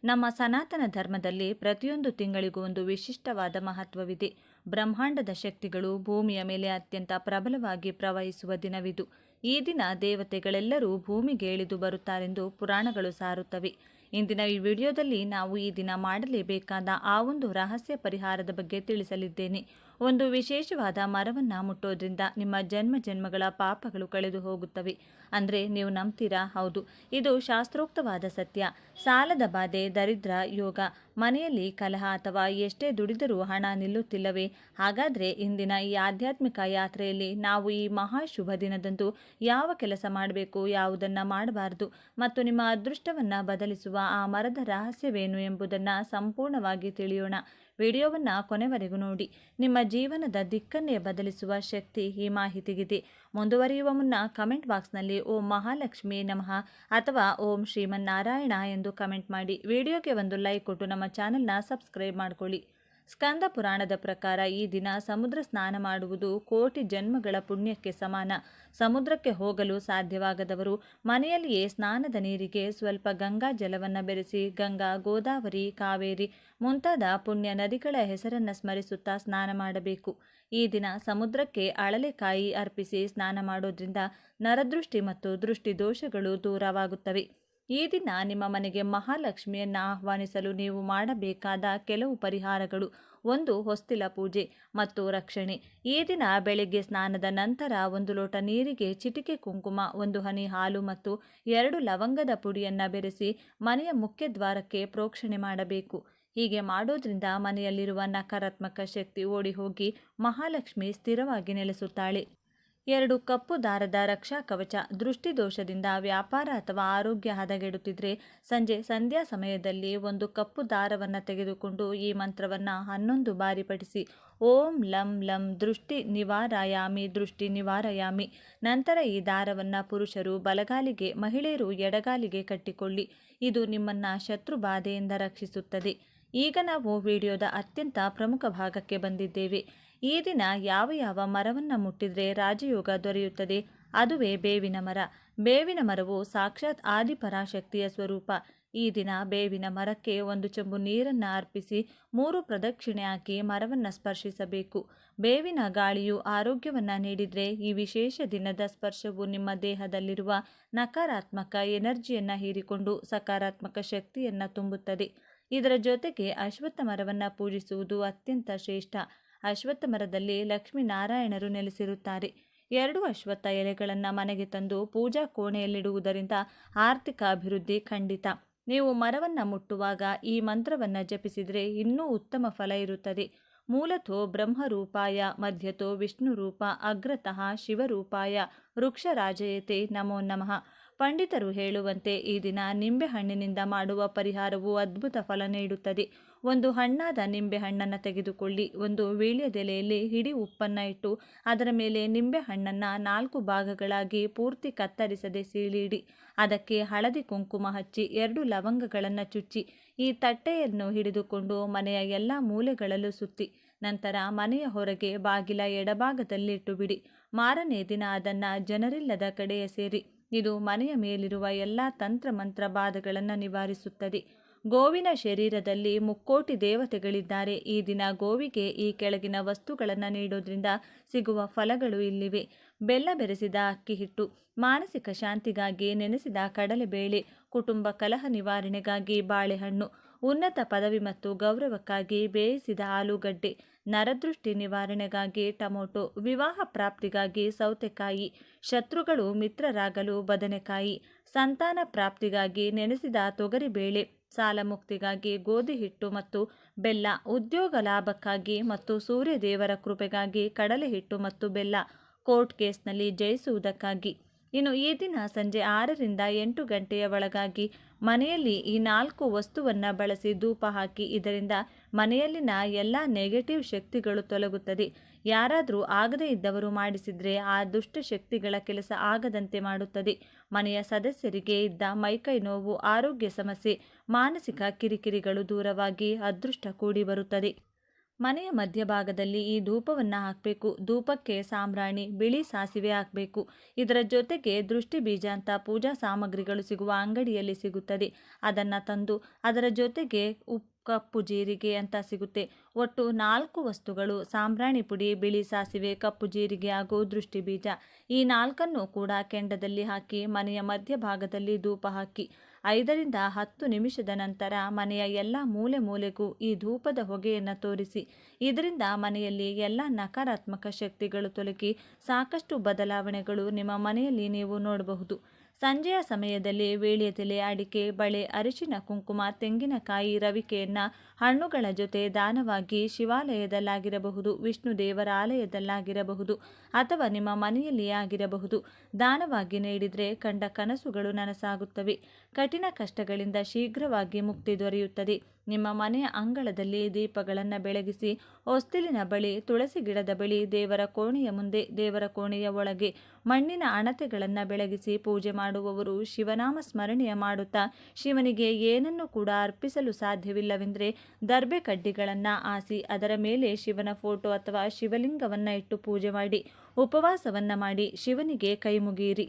ನಮ್ಮ ಸನಾತನ ಧರ್ಮದಲ್ಲಿ ಪ್ರತಿಯೊಂದು ತಿಂಗಳಿಗೂ ಒಂದು ವಿಶಿಷ್ಟವಾದ ಮಹತ್ವವಿದೆ. ಬ್ರಹ್ಮಾಂಡದ ಶಕ್ತಿಗಳು ಭೂಮಿಯ ಮೇಲೆ ಅತ್ಯಂತ ಪ್ರಬಲವಾಗಿ ಪ್ರವಹಿಸುವ ದಿನವಿದು. ಈ ದಿನ ದೇವತೆಗಳೆಲ್ಲರೂ ಭೂಮಿಗೆ ಇಳಿದು ಬರುತ್ತಾರೆಂದು ಪುರಾಣಗಳು ಸಾರುತ್ತವೆ. ಇಂದಿನ ಈ ವಿಡಿಯೋದಲ್ಲಿ ನಾವು ಈ ದಿನ ಮಾಡಲೇಬೇಕಾದ ಆ ಒಂದು ರಹಸ್ಯ ಪರಿಹಾರದ ಬಗ್ಗೆ ತಿಳಿಸಲಿದ್ದೇನೆ. ಒಂದು ವಿಶೇಷವಾದ ಮರವನ್ನ ಮುಟ್ಟೋದ್ರಿಂದ ನಿಮ್ಮ ಜನ್ಮಗಳ ಪಾಪಗಳು ಕಳೆದು ಹೋಗುತ್ತವೆ. ಅಂದ್ರೆ ನೀವು ನಂಬ್ತೀರಾ? ಹೌದು, ಇದು ಶಾಸ್ತ್ರೋಕ್ತವಾದ ಸತ್ಯ. ಸಾಲದ ಬಾಧೆ, ದರಿದ್ರ ಯೋಗ, ಮನೆಯಲ್ಲಿ ಕಲಹ ಅಥವಾ ಎಷ್ಟೇ ದುಡಿದರೂ ಹಣ ನಿಲ್ಲುತ್ತಿಲ್ಲವೇ? ಹಾಗಾದ್ರೆ ಇಂದಿನ ಈ ಆಧ್ಯಾತ್ಮಿಕ ಯಾತ್ರೆಯಲ್ಲಿ ನಾವು ಈ ಮಹಾ ಶುಭ ದಿನದಂದು ಯಾವ ಕೆಲಸ ಮಾಡಬೇಕು, ಯಾವುದನ್ನ ಮಾಡಬಾರದು ಮತ್ತು ನಿಮ್ಮ ಅದೃಷ್ಟವನ್ನ ಬದಲಿಸುವ ಆ ಮರದ ರಹಸ್ಯವೇನು ಎಂಬುದನ್ನು ಸಂಪೂರ್ಣವಾಗಿ ತಿಳಿಯೋಣ. ವಿಡಿಯೋವನ್ನು ಕೊನೆವರೆಗೂ ನೋಡಿ. ನಿಮ್ಮ ಜೀವನದ ದಿಕ್ಕನ್ನೇ ಬದಲಿಸುವ ಶಕ್ತಿ ಈ ಮಾಹಿತಿಗಿದೆ. ಮುಂದುವರಿಯುವ ಮುನ್ನ ಕಮೆಂಟ್ ಬಾಕ್ಸ್ನಲ್ಲಿ ಓಂ ಮಹಾಲಕ್ಷ್ಮಿ ನಮಃ ಅಥವಾ ಓಂ ಶ್ರೀಮನ್ನಾರಾಯಣ ಎಂದು ಕಮೆಂಟ್ ಮಾಡಿ. ವಿಡಿಯೋಗೆ ಒಂದು ಲೈಕ್ ಕೊಟ್ಟು ನಮ್ಮ ಚಾನೆಲ್ನ ಸಬ್ಸ್ಕ್ರೈಬ್ ಮಾಡಿಕೊಳ್ಳಿ. ಸ್ಕಂದ ಪುರಾಣದ ಪ್ರಕಾರ ಈ ದಿನ ಸಮುದ್ರ ಸ್ನಾನ ಮಾಡುವುದು ಕೋಟಿ ಜನ್ಮಗಳ ಪುಣ್ಯಕ್ಕೆ ಸಮಾನ. ಸಮುದ್ರಕ್ಕೆ ಹೋಗಲು ಸಾಧ್ಯವಾಗದವರು ಮನೆಯಲ್ಲಿಯೇ ಸ್ನಾನದ ನೀರಿಗೆ ಸ್ವಲ್ಪ ಗಂಗಾ ಜಲವನ್ನು ಬೆರೆಸಿ ಗಂಗಾ, ಗೋದಾವರಿ, ಕಾವೇರಿ ಮುಂತಾದ ಪುಣ್ಯ ನದಿಗಳ ಹೆಸರನ್ನು ಸ್ಮರಿಸುತ್ತಾ ಸ್ನಾನ ಮಾಡಬೇಕು. ಈ ದಿನ ಸಮುದ್ರಕ್ಕೆ ಅಳಲೆಕಾಯಿ ಅರ್ಪಿಸಿ ಸ್ನಾನ ಮಾಡೋದ್ರಿಂದ ನರದೃಷ್ಟಿ ಮತ್ತು ದೃಷ್ಟಿ ದೋಷಗಳು ದೂರವಾಗುತ್ತವೆ. ಈ ದಿನ ನಿಮ್ಮ ಮನೆಗೆ ಮಹಾಲಕ್ಷ್ಮಿಯನ್ನು ಆಹ್ವಾನಿಸಲು ನೀವು ಮಾಡಬೇಕಾದ ಕೆಲವು ಪರಿಹಾರಗಳು: 1. ಹೊಸ್ತಿಲ ಪೂಜೆ ಮತ್ತು ರಕ್ಷಣೆ. ಈ ದಿನ ಬೆಳಗ್ಗೆ ಸ್ನಾನದ ನಂತರ 1 ಲೋಟ ನೀರಿಗೆ ಚಿಟಿಕೆ ಕುಂಕುಮ, 1 ಹನಿ ಹಾಲು ಮತ್ತು 2 ಲವಂಗದ ಪುಡಿಯನ್ನು ಬೆರೆಸಿ ಮನೆಯ ಮುಖ್ಯ ದ್ವಾರಕ್ಕೆ ಪ್ರೋಕ್ಷಣೆ ಮಾಡಬೇಕು. ಹೀಗೆ ಮಾಡೋದ್ರಿಂದ ಮನೆಯಲ್ಲಿರುವ ನಕಾರಾತ್ಮಕ ಶಕ್ತಿ ಓಡಿ ಹೋಗಿ ಮಹಾಲಕ್ಷ್ಮಿ ಸ್ಥಿರವಾಗಿ ನೆಲೆಸುತ್ತಾಳೆ. 2 ಕಪ್ಪು ದಾರದ ರಕ್ಷಾ ಕವಚ. ದೃಷ್ಟಿದೋಷದಿಂದ ವ್ಯಾಪಾರ ಅಥವಾ ಆರೋಗ್ಯ ಹದಗೆಡುತ್ತಿದ್ರೆ ಸಂಜೆ ಸಂಧ್ಯಾ ಸಮಯದಲ್ಲಿ 1 ಕಪ್ಪು ದಾರವನ್ನು ತೆಗೆದುಕೊಂಡು ಈ ಮಂತ್ರವನ್ನು 11 ಬಾರಿ ಪಠಿಸಿ. ಓಂ ಲಂ ಲಂ ದೃಷ್ಟಿ ನಿವಾರಯಾಮಿ ದೃಷ್ಟಿ ನಿವಾರಯಾಮಿ. ನಂತರ ಈ ದಾರವನ್ನು ಪುರುಷರು ಬಲಗಾಲಿಗೆ, ಮಹಿಳೆಯರು ಎಡಗಾಲಿಗೆ ಕಟ್ಟಿಕೊಳ್ಳಿ. ಇದು ನಿಮ್ಮನ್ನ ಶತ್ರು ಬಾಧೆಯಿಂದ ರಕ್ಷಿಸುತ್ತದೆ. ಈಗ ನಾವು ವಿಡಿಯೋದ ಅತ್ಯಂತ ಪ್ರಮುಖ ಭಾಗಕ್ಕೆ ಬಂದಿದ್ದೇವೆ. ಈ ದಿನ ಯಾವ ಮರವನ್ನು ಮುಟ್ಟಿದ್ರೆ ರಾಜಯೋಗ ದೊರೆಯುತ್ತದೆ? ಅದುವೇ ಬೇವಿನ ಮರ. ಬೇವಿನ ಮರವು ಸಾಕ್ಷಾತ್ ಆದಿಪರಾಶಕ್ತಿಯ ಸ್ವರೂಪ. ಈ ದಿನ ಬೇವಿನ ಮರಕ್ಕೆ 1 ಚೆಂಬು ನೀರನ್ನು ಅರ್ಪಿಸಿ 3 ಪ್ರದಕ್ಷಿಣೆ ಹಾಕಿ ಮರವನ್ನು ಸ್ಪರ್ಶಿಸಬೇಕು. ಬೇವಿನ ಗಾಳಿಯು ಆರೋಗ್ಯವನ್ನು ನೀಡಿದರೆ ಈ ವಿಶೇಷ ದಿನದ ಸ್ಪರ್ಶವು ನಿಮ್ಮ ದೇಹದಲ್ಲಿರುವ ನಕಾರಾತ್ಮಕ ಎನರ್ಜಿಯನ್ನು ಹೀರಿಕೊಂಡು ಸಕಾರಾತ್ಮಕ ಶಕ್ತಿಯನ್ನು ತುಂಬುತ್ತದೆ. ಇದರ ಜೊತೆಗೆ ಅಶ್ವತ್ಥ ಮರವನ್ನು ಪೂಜಿಸುವುದು ಅತ್ಯಂತ ಶ್ರೇಷ್ಠ. ಅಶ್ವತ್ಥ ಮರದಲ್ಲಿ ಲಕ್ಷ್ಮೀನಾರಾಯಣರು ನೆಲೆಸಿರುತ್ತಾರೆ. 2 ಅಶ್ವತ್ಥ ಎಲೆಗಳನ್ನು ಮನೆಗೆ ತಂದು ಪೂಜಾ ಕೋಣೆಯಲ್ಲಿಡುವುದರಿಂದ ಆರ್ಥಿಕ ಅಭಿವೃದ್ಧಿ ಖಂಡಿತ. ನೀವು ಮರವನ್ನು ಮುಟ್ಟುವಾಗ ಈ ಮಂತ್ರವನ್ನು ಜಪಿಸಿದರೆ ಇನ್ನೂ ಉತ್ತಮ ಫಲ ಇರುತ್ತದೆ. ಮೂಲತೋ ಬ್ರಹ್ಮರೂಪಾಯ ಮಧ್ಯತೋ ವಿಷ್ಣುರೂಪ ಅಗ್ರತಃ ಶಿವರೂಪಾಯ ವೃಕ್ಷರಾಜಯತೆ ನಮೋ ನಮಃ. ಪಂಡಿತರು ಹೇಳುವಂತೆ ಈ ದಿನ ನಿಂಬೆಹಣ್ಣಿನಿಂದ ಮಾಡುವ ಪರಿಹಾರವು ಅದ್ಭುತ ಫಲ ನೀಡುತ್ತದೆ. 1 ಹಣ್ಣಾದ ನಿಂಬೆಹಣ್ಣನ್ನು ತೆಗೆದುಕೊಳ್ಳಿ. 1 ವೀಳ್ಯದೆಲೆಯಲ್ಲಿ ಹಿಡಿ ಉಪ್ಪನ್ನು ಇಟ್ಟು ಅದರ ಮೇಲೆ ನಿಂಬೆಹಣ್ಣನ್ನು 4 ಭಾಗಗಳಾಗಿ ಪೂರ್ತಿ ಕತ್ತರಿಸದೆ ಸೀಳಿಡಿ. ಅದಕ್ಕೆ ಹಳದಿ ಕುಂಕುಮ ಹಚ್ಚಿ 2 ಲವಂಗಗಳನ್ನು ಚುಚ್ಚಿ ಈ ತಟ್ಟೆಯನ್ನು ಹಿಡಿದುಕೊಂಡು ಮನೆಯ ಎಲ್ಲ ಮೂಲೆಗಳಲ್ಲೂ ಸುತ್ತಿ ನಂತರ ಮನೆಯ ಹೊರಗೆ ಬಾಗಿಲ ಎಡಭಾಗದಲ್ಲಿಟ್ಟು ಬಿಡಿ. ಮಾರನೇ ದಿನ ಅದನ್ನು ಜನರಿಲ್ಲದ ಕಡೆ ಎಸೆಯಿರಿ. ಇದು ಮನೆಯ ಮೇಲಿರುವ ಎಲ್ಲ ತಂತ್ರ ಮಂತ್ರ ಬಾಧೆಗಳನ್ನು ನಿವಾರಿಸುತ್ತದೆ. ಗೋವಿನ ಶರೀರದಲ್ಲಿ ಮುಕ್ಕೋಟಿ ದೇವತೆಗಳಿದ್ದಾರೆ. ಈ ದಿನ ಗೋವಿಗೆ ಈ ಕೆಳಗಿನ ವಸ್ತುಗಳನ್ನು ನೀಡೋದ್ರಿಂದ ಸಿಗುವ ಫಲಗಳು ಇಲ್ಲಿವೆ: ಬೆಲ್ಲ ಬೆರೆಸಿದ ಅಕ್ಕಿ ಹಿಟ್ಟು, ಮಾನಸಿಕ ಶಾಂತಿಗಾಗಿ ನೆನೆಸಿದ ಕಡಲೆಬೇಳೆ, ಕುಟುಂಬ ಕಲಹ ನಿವಾರಣೆಗಾಗಿ ಬಾಳೆಹಣ್ಣು, ಉನ್ನತ ಪದವಿ ಮತ್ತು ಗೌರವಕ್ಕಾಗಿ ಬೇಯಿಸಿದ ಆಲೂಗಡ್ಡೆ, ನರದೃಷ್ಟಿ ನಿವಾರಣೆಗಾಗಿ ಟೊಮೊಟೊ, ವಿವಾಹ ಪ್ರಾಪ್ತಿಗಾಗಿ ಸೌತೆಕಾಯಿ, ಶತ್ರುಗಳು ಮಿತ್ರರಾಗಲು ಬದನೆಕಾಯಿ, ಸಂತಾನ ಪ್ರಾಪ್ತಿಗಾಗಿ ನೆನೆಸಿದ ತೊಗರಿಬೇಳೆ, ಸಾಲ ಮುಕ್ತಿಗಾಗಿ ಗೋಧಿ ಹಿಟ್ಟು ಮತ್ತು ಬೆಲ್ಲ, ಉದ್ಯೋಗ ಲಾಭಕ್ಕಾಗಿ ಮತ್ತು ಸೂರ್ಯದೇವರ ಕೃಪೆಗಾಗಿ ಕಡಲೆ ಹಿಟ್ಟು ಮತ್ತು ಬೆಲ್ಲ, ಕೋರ್ಟ್ ಕೇಸ್ನಲ್ಲಿ ಜಯಿಸುವುದಕ್ಕಾಗಿ. ಇನ್ನು ಈ ದಿನ ಸಂಜೆ 6ರಿಂದ 8 ಗಂಟೆಯ ಒಳಗಾಗಿ ಮನೆಯಲ್ಲಿ ಈ 4 ವಸ್ತುವನ್ನು ಬಳಸಿ ಧೂಪ ಹಾಕಿ. ಇದರಿಂದ ಮನೆಯಲ್ಲಿನ ಎಲ್ಲ ನೆಗೆಟಿವ್ ಶಕ್ತಿಗಳು ತೊಲಗುತ್ತದೆ. ಯಾರಾದರೂ ಆಗದೇ ಇದ್ದವರು ಮಾಡಿಸಿದರೆ ಆ ದುಷ್ಟ ಶಕ್ತಿಗಳ ಕೆಲಸ ಆಗದಂತೆ ಮಾಡುತ್ತದೆ. ಮನೆಯ ಸದಸ್ಯರಿಗೆ ಇದ್ದ ಮೈಕೈ ನೋವು, ಆರೋಗ್ಯ ಸಮಸ್ಯೆ, ಮಾನಸಿಕ ಕಿರಿಕಿರಿಗಳು ದೂರವಾಗಿ ಅದೃಷ್ಟ ಕೂಡಿ ಬರುತ್ತದೆ. ಮನೆಯ ಮಧ್ಯಭಾಗದಲ್ಲಿ ಈ ಧೂಪವನ್ನು ಹಾಕಬೇಕು. ಧೂಪಕ್ಕೆ ಸಾಂಬ್ರಾಣಿ, ಬಿಳಿ ಸಾಸಿವೆ ಹಾಕಬೇಕು. ಇದರ ಜೊತೆಗೆ ದೃಷ್ಟಿ ಬೀಜ ಅಂತ ಪೂಜಾ ಸಾಮಗ್ರಿಗಳು ಸಿಗುವ ಅಂಗಡಿಯಲ್ಲಿ ಸಿಗುತ್ತದೆ. ಅದನ್ನು ತಂದು ಅದರ ಜೊತೆಗೆ ಕಪ್ಪು ಜೀರಿಗೆ ಅಂತ ಸಿಗುತ್ತೆ. ಒಟ್ಟು 4 ವಸ್ತುಗಳು: ಸಾಂಬ್ರಾಣಿ ಪುಡಿ, ಬಿಳಿ ಸಾಸಿವೆ, ಕಪ್ಪು ಜೀರಿಗೆ ಹಾಗೂ ದೃಷ್ಟಿ ಬೀಜ. ಈ 4ನ್ನು ಕೂಡ ಕೆಂಡದಲ್ಲಿ ಹಾಕಿ ಮನೆಯ ಮಧ್ಯಭಾಗದಲ್ಲಿ ಧೂಪ ಹಾಕಿ 5 ರಿಂದ 10 ನಿಮಿಷದ ನಂತರ ಮನೆಯ ಎಲ್ಲ ಮೂಲೆ ಮೂಲೆಗೂ ಈ ಧೂಪದ ಹೊಗೆಯನ್ನು ತೋರಿಸಿ. ಇದರಿಂದ ಮನೆಯಲ್ಲಿ ಎಲ್ಲ ನಕಾರಾತ್ಮಕ ಶಕ್ತಿಗಳು ತೊಲಗಿ ಸಾಕಷ್ಟು ಬದಲಾವಣೆಗಳು ನಿಮ್ಮ ಮನೆಯಲ್ಲಿ ನೀವು ನೋಡಬಹುದು. ಸಂಜೆಯ ಸಮಯದಲ್ಲಿ ವೀಳ್ಯದೆಲೆ, ಅಡಿಕೆ, ಬಳೆ, ಅರಿಶಿನ, ಕುಂಕುಮ, ತೆಂಗಿನಕಾಯಿ, ರವಿಕೆಯನ್ನು ಹಣ್ಣುಗಳ ಜೊತೆ ದಾನವಾಗಿ ಶಿವಾಲಯದಲ್ಲಾಗಿರಬಹುದು, ವಿಷ್ಣು ದೇವರ ಆಲಯದಲ್ಲಾಗಿರಬಹುದು ಅಥವಾ ನಿಮ್ಮ ಮನೆಯಲ್ಲಿಯೇ ಆಗಿರಬಹುದು ದಾನವಾಗಿ ನೀಡಿದರೆ ಕಂಡ ಕನಸುಗಳು ನನಸಾಗುತ್ತವೆ. ಕಠಿಣ ಕಷ್ಟಗಳಿಂದ ಶೀಘ್ರವಾಗಿ ಮುಕ್ತಿ ದೊರೆಯುತ್ತದೆ. ನಿಮ್ಮ ಮನೆಯ ಅಂಗಳದಲ್ಲಿ ದೀಪಗಳನ್ನು ಬೆಳಗಿಸಿ ಹೊಸ್ತಿಲಿನ ಬಳಿ, ತುಳಸಿ ಗಿಡದ ಬಳಿ, ದೇವರ ಕೋಣೆಯ ಮುಂದೆ, ದೇವರ ಕೋಣೆಯ ಒಳಗೆ ಮಣ್ಣಿನ ಹಣತೆಗಳನ್ನು ಬೆಳಗಿಸಿ ಪೂಜೆ ಮಾಡುವವರು ಶಿವನಾಮ ಸ್ಮರಣೆಯ ಮಾಡುತ್ತಾ ಶಿವನಿಗೆ ಏನನ್ನು ಕೂಡ ಅರ್ಪಿಸಲು ಸಾಧ್ಯವಿಲ್ಲವೆಂದರೆ ದರ್ಬೆ ಕಡ್ಡಿಗಳನ್ನು ಆಸಿ ಅದರ ಮೇಲೆ ಶಿವನ ಫೋಟೋ ಅಥವಾ ಶಿವಲಿಂಗವನ್ನು ಇಟ್ಟು ಪೂಜೆ ಮಾಡಿ ಉಪವಾಸವನ್ನು ಮಾಡಿ ಶಿವನಿಗೆ ಕೈ ಮುಗಿಯಿರಿ.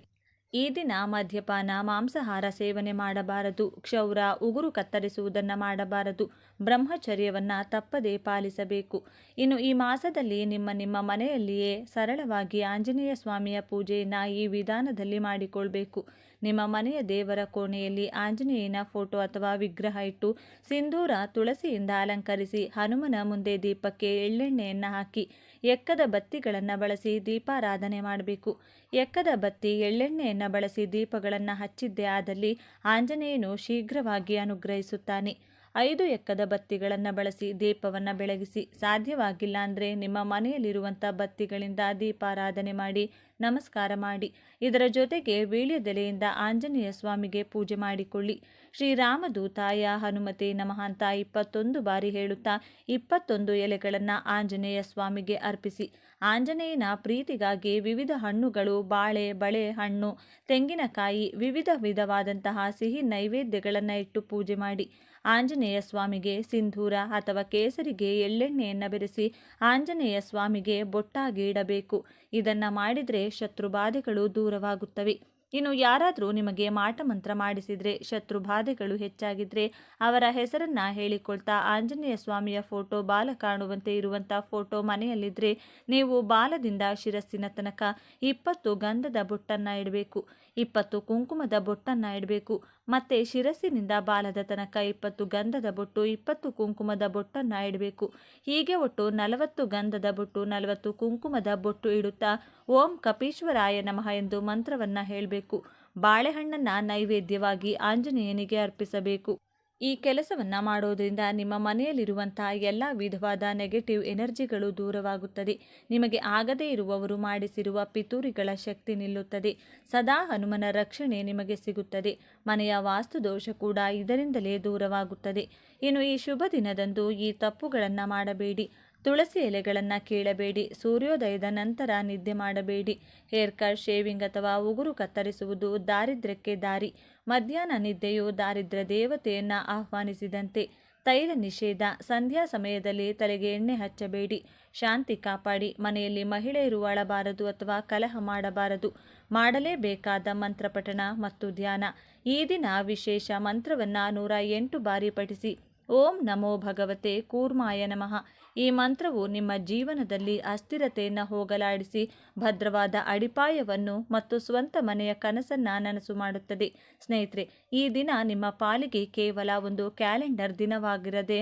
ಈ ದಿನ ಮದ್ಯಪಾನ, ಮಾಂಸಾಹಾರ ಸೇವನೆ ಮಾಡಬಾರದು. ಕ್ಷೌರ, ಉಗುರು ಕತ್ತರಿಸುವುದನ್ನು ಮಾಡಬಾರದು. ಬ್ರಹ್ಮಚರ್ಯವನ್ನು ತಪ್ಪದೇ ಪಾಲಿಸಬೇಕು. ಇನ್ನು ಈ ಮಾಸದಲ್ಲಿ ನಿಮ್ಮ ಮನೆಯಲ್ಲಿಯೇ ಸರಳವಾಗಿ ಆಂಜನೇಯ ಸ್ವಾಮಿಯ ಪೂಜೆಯನ್ನು ಈ ವಿಧಾನದಲ್ಲಿ ಮಾಡಿಕೊಳ್ಬೇಕು. ನಿಮ್ಮ ಮನೆಯ ದೇವರ ಕೋಣೆಯಲ್ಲಿ ಆಂಜನೇಯನ ಫೋಟೋ ಅಥವಾ ವಿಗ್ರಹ ಇಟ್ಟು ಸಿಂಧೂರ, ತುಳಸಿಯಿಂದ ಅಲಂಕರಿಸಿ ಹನುಮನ ಮುಂದೆ ದೀಪಕ್ಕೆ ಎಳ್ಳೆಣ್ಣೆಯನ್ನು ಹಾಕಿ ಎಕ್ಕದ ಬತ್ತಿಗಳನ್ನು ಬಳಸಿ ದೀಪಾರಾಧನೆ ಮಾಡಬೇಕು. ಎಕ್ಕದ ಬತ್ತಿ, ಎಳ್ಳೆಣ್ಣೆಯನ್ನು ಬಳಸಿ ದೀಪಗಳನ್ನು ಹಚ್ಚಿದ್ದೇ ಆದಲ್ಲಿ ಆಂಜನೇಯನು ಶೀಘ್ರವಾಗಿ ಅನುಗ್ರಹಿಸುತ್ತಾನೆ. 5 ಎಕ್ಕದ ಬತ್ತಿಗಳನ್ನು ಬಳಸಿ ದೀಪವನ್ನು ಬೆಳಗಿಸಿ. ಸಾಧ್ಯವಾಗಿಲ್ಲ ಅಂದರೆ ನಿಮ್ಮ ಮನೆಯಲ್ಲಿರುವಂಥ ಬತ್ತಿಗಳಿಂದ ದೀಪಾರಾಧನೆ ಮಾಡಿ ನಮಸ್ಕಾರ ಮಾಡಿ. ಇದರ ಜೊತೆಗೆ ವೀಳ್ಯದೆಲೆಯಿಂದ ಆಂಜನೇಯ ಸ್ವಾಮಿಗೆ ಪೂಜೆ ಮಾಡಿಕೊಳ್ಳಿ. ಶ್ರೀರಾಮದೂತಾಯ ಹನುಮತೆ ನಮಃ ಅಂತ 21 ಬಾರಿ ಹೇಳುತ್ತಾ 21 ಎಲೆಗಳನ್ನು ಆಂಜನೇಯ ಸ್ವಾಮಿಗೆ ಅರ್ಪಿಸಿ. ಆಂಜನೇಯನ ಪ್ರೀತಿಗಾಗಿ ವಿವಿಧ ಹಣ್ಣುಗಳು, ಬಾಳೆ, ಬಳೆ ಹಣ್ಣು, ತೆಂಗಿನಕಾಯಿ, ವಿವಿಧ ವಿಧವಾದಂತಹ ಸಿಹಿ ನೈವೇದ್ಯಗಳನ್ನು ಇಟ್ಟು ಪೂಜೆ ಮಾಡಿ. ಆಂಜನೇಯ ಸ್ವಾಮಿಗೆ ಸಿಂಧೂರ ಅಥವಾ ಕೇಸರಿಗೆ ಎಳ್ಳೆಣ್ಣೆಯನ್ನು ಬೆರೆಸಿ ಆಂಜನೇಯ ಸ್ವಾಮಿಗೆ ಬೊಟ್ಟಾಗಿ ಇಡಬೇಕು. ಇದನ್ನು ಮಾಡಿದರೆ ಶತ್ರುಬಾಧೆಗಳು ದೂರವಾಗುತ್ತವೆ. ಇನ್ನು ಯಾರಾದರೂ ನಿಮಗೆ ಮಾಟಮಂತ್ರ ಮಾಡಿಸಿದರೆ, ಶತ್ರುಬಾಧೆಗಳು ಹೆಚ್ಚಾಗಿದ್ದರೆ ಅವರ ಹೆಸರನ್ನು ಹೇಳಿಕೊಳ್ತಾ ಆಂಜನೇಯ ಸ್ವಾಮಿಯ ಫೋಟೋ, ಬಾಲ ಕಾಣುವಂತೆ ಇರುವಂಥ ಫೋಟೋ ಮನೆಯಲ್ಲಿದ್ದರೆ ನೀವು ಬಾಲದಿಂದ ಶಿರಸ್ಸಿನ ತನಕ 20 ಗಂಧದ ಬೊಟ್ಟನ್ನು ಇಡಬೇಕು, 20 ಕುಂಕುಮದ ಬೊಟ್ಟನ್ನು ಇಡಬೇಕು. ಮತ್ತು ಶಿರಸ್ಸಿನಿಂದ ಬಾಲದ ತನಕ 20 ಗಂಧದ ಬೊಟ್ಟು, 20 ಕುಂಕುಮದ ಬೊಟ್ಟನ್ನು ಇಡಬೇಕು. ಹೀಗೆ ಒಟ್ಟು 40 ಗಂಧದ ಬೊಟ್ಟು, 40 ಕುಂಕುಮದ ಬೊಟ್ಟು ಇಡುತ್ತಾ ಓಂ ಕಪೀಶ್ವರಾಯ ನಮಃ ಎಂದು ಮಂತ್ರವನ್ನು ಹೇಳಬೇಕು. ಬಾಳೆಹಣ್ಣನ್ನು ನೈವೇದ್ಯವಾಗಿ ಆಂಜನೇಯನಿಗೆ ಅರ್ಪಿಸಬೇಕು. ಈ ಕೆಲಸವನ್ನು ಮಾಡೋದ್ರಿಂದ ನಿಮ್ಮ ಮನೆಯಲ್ಲಿರುವಂತಹ ಎಲ್ಲ ವಿಧವಾದ ನೆಗೆಟಿವ್ ಎನರ್ಜಿಗಳು ದೂರವಾಗುತ್ತದೆ. ನಿಮಗೆ ಆಗದೇ ಇರುವವರು ಮಾಡಿಸಿರುವ ಪಿತೂರಿಗಳ ಶಕ್ತಿ ನಿಲ್ಲುತ್ತದೆ. ಸದಾ ಹನುಮನ ರಕ್ಷಣೆ ನಿಮಗೆ ಸಿಗುತ್ತದೆ. ಮನೆಯ ವಾಸ್ತುದೋಷ ಕೂಡ ಇದರಿಂದಲೇ ದೂರವಾಗುತ್ತದೆ. ಇನ್ನು ಈ ಶುಭ ದಿನದಂದು ಈ ತಪ್ಪುಗಳನ್ನು ಮಾಡಬೇಡಿ. ತುಳಸಿ ಎಲೆಗಳನ್ನು ಕೀಳಬೇಡಿ. ಸೂರ್ಯೋದಯದ ನಂತರ ನಿದ್ದೆ ಮಾಡಬೇಡಿ. ಹೇರ್ ಕಟ್, ಶೇವಿಂಗ್ ಅಥವಾ ಉಗುರು ಕತ್ತರಿಸುವುದು ದಾರಿದ್ರ್ಯಕ್ಕೆ ದಾರಿ. ಮಧ್ಯಾಹ್ನ ನಿದ್ದೆಯು ದಾರಿದ್ರ್ಯ ದೇವತೆಯನ್ನು ಆಹ್ವಾನಿಸಿದಂತೆ. ತೈಲ ನಿಷೇಧ. ಸಂಧ್ಯಾ ಸಮಯದಲ್ಲಿ ತಲೆಗೆ ಎಣ್ಣೆ ಹಚ್ಚಬೇಡಿ. ಶಾಂತಿ ಕಾಪಾಡಿ. ಮನೆಯಲ್ಲಿ ಮಹಿಳೆಯರು ಅಳಬಾರದು ಅಥವಾ ಕಲಹ ಮಾಡಬಾರದು. ಮಾಡಲೇಬೇಕಾದ ಮಂತ್ರಪಠಣ ಮತ್ತು ಧ್ಯಾನ. ಈ ದಿನ ವಿಶೇಷ ಮಂತ್ರವನ್ನು 108 ಬಾರಿ ಪಠಿಸಿ. ಓಂ ನಮೋ ಭಗವತೆ ಕೂರ್ಮಾಯ ನಮಃ. ಈ ಮಂತ್ರವು ನಿಮ್ಮ ಜೀವನದಲ್ಲಿ ಅಸ್ಥಿರತೆಯನ್ನು ಹೋಗಲಾಡಿಸಿ ಭದ್ರವಾದ ಅಡಿಪಾಯವನ್ನು ಮತ್ತು ಸ್ವಂತ ಮನೆಯ ಕನಸನ್ನು ನನಸು ಮಾಡುತ್ತದೆ. ಸ್ನೇಹಿತರೆ, ಈ ದಿನ ನಿಮ್ಮ ಪಾಲಿಗೆ ಕೇವಲ ಒಂದು ಕ್ಯಾಲೆಂಡರ್ ದಿನವಾಗಿರದೆ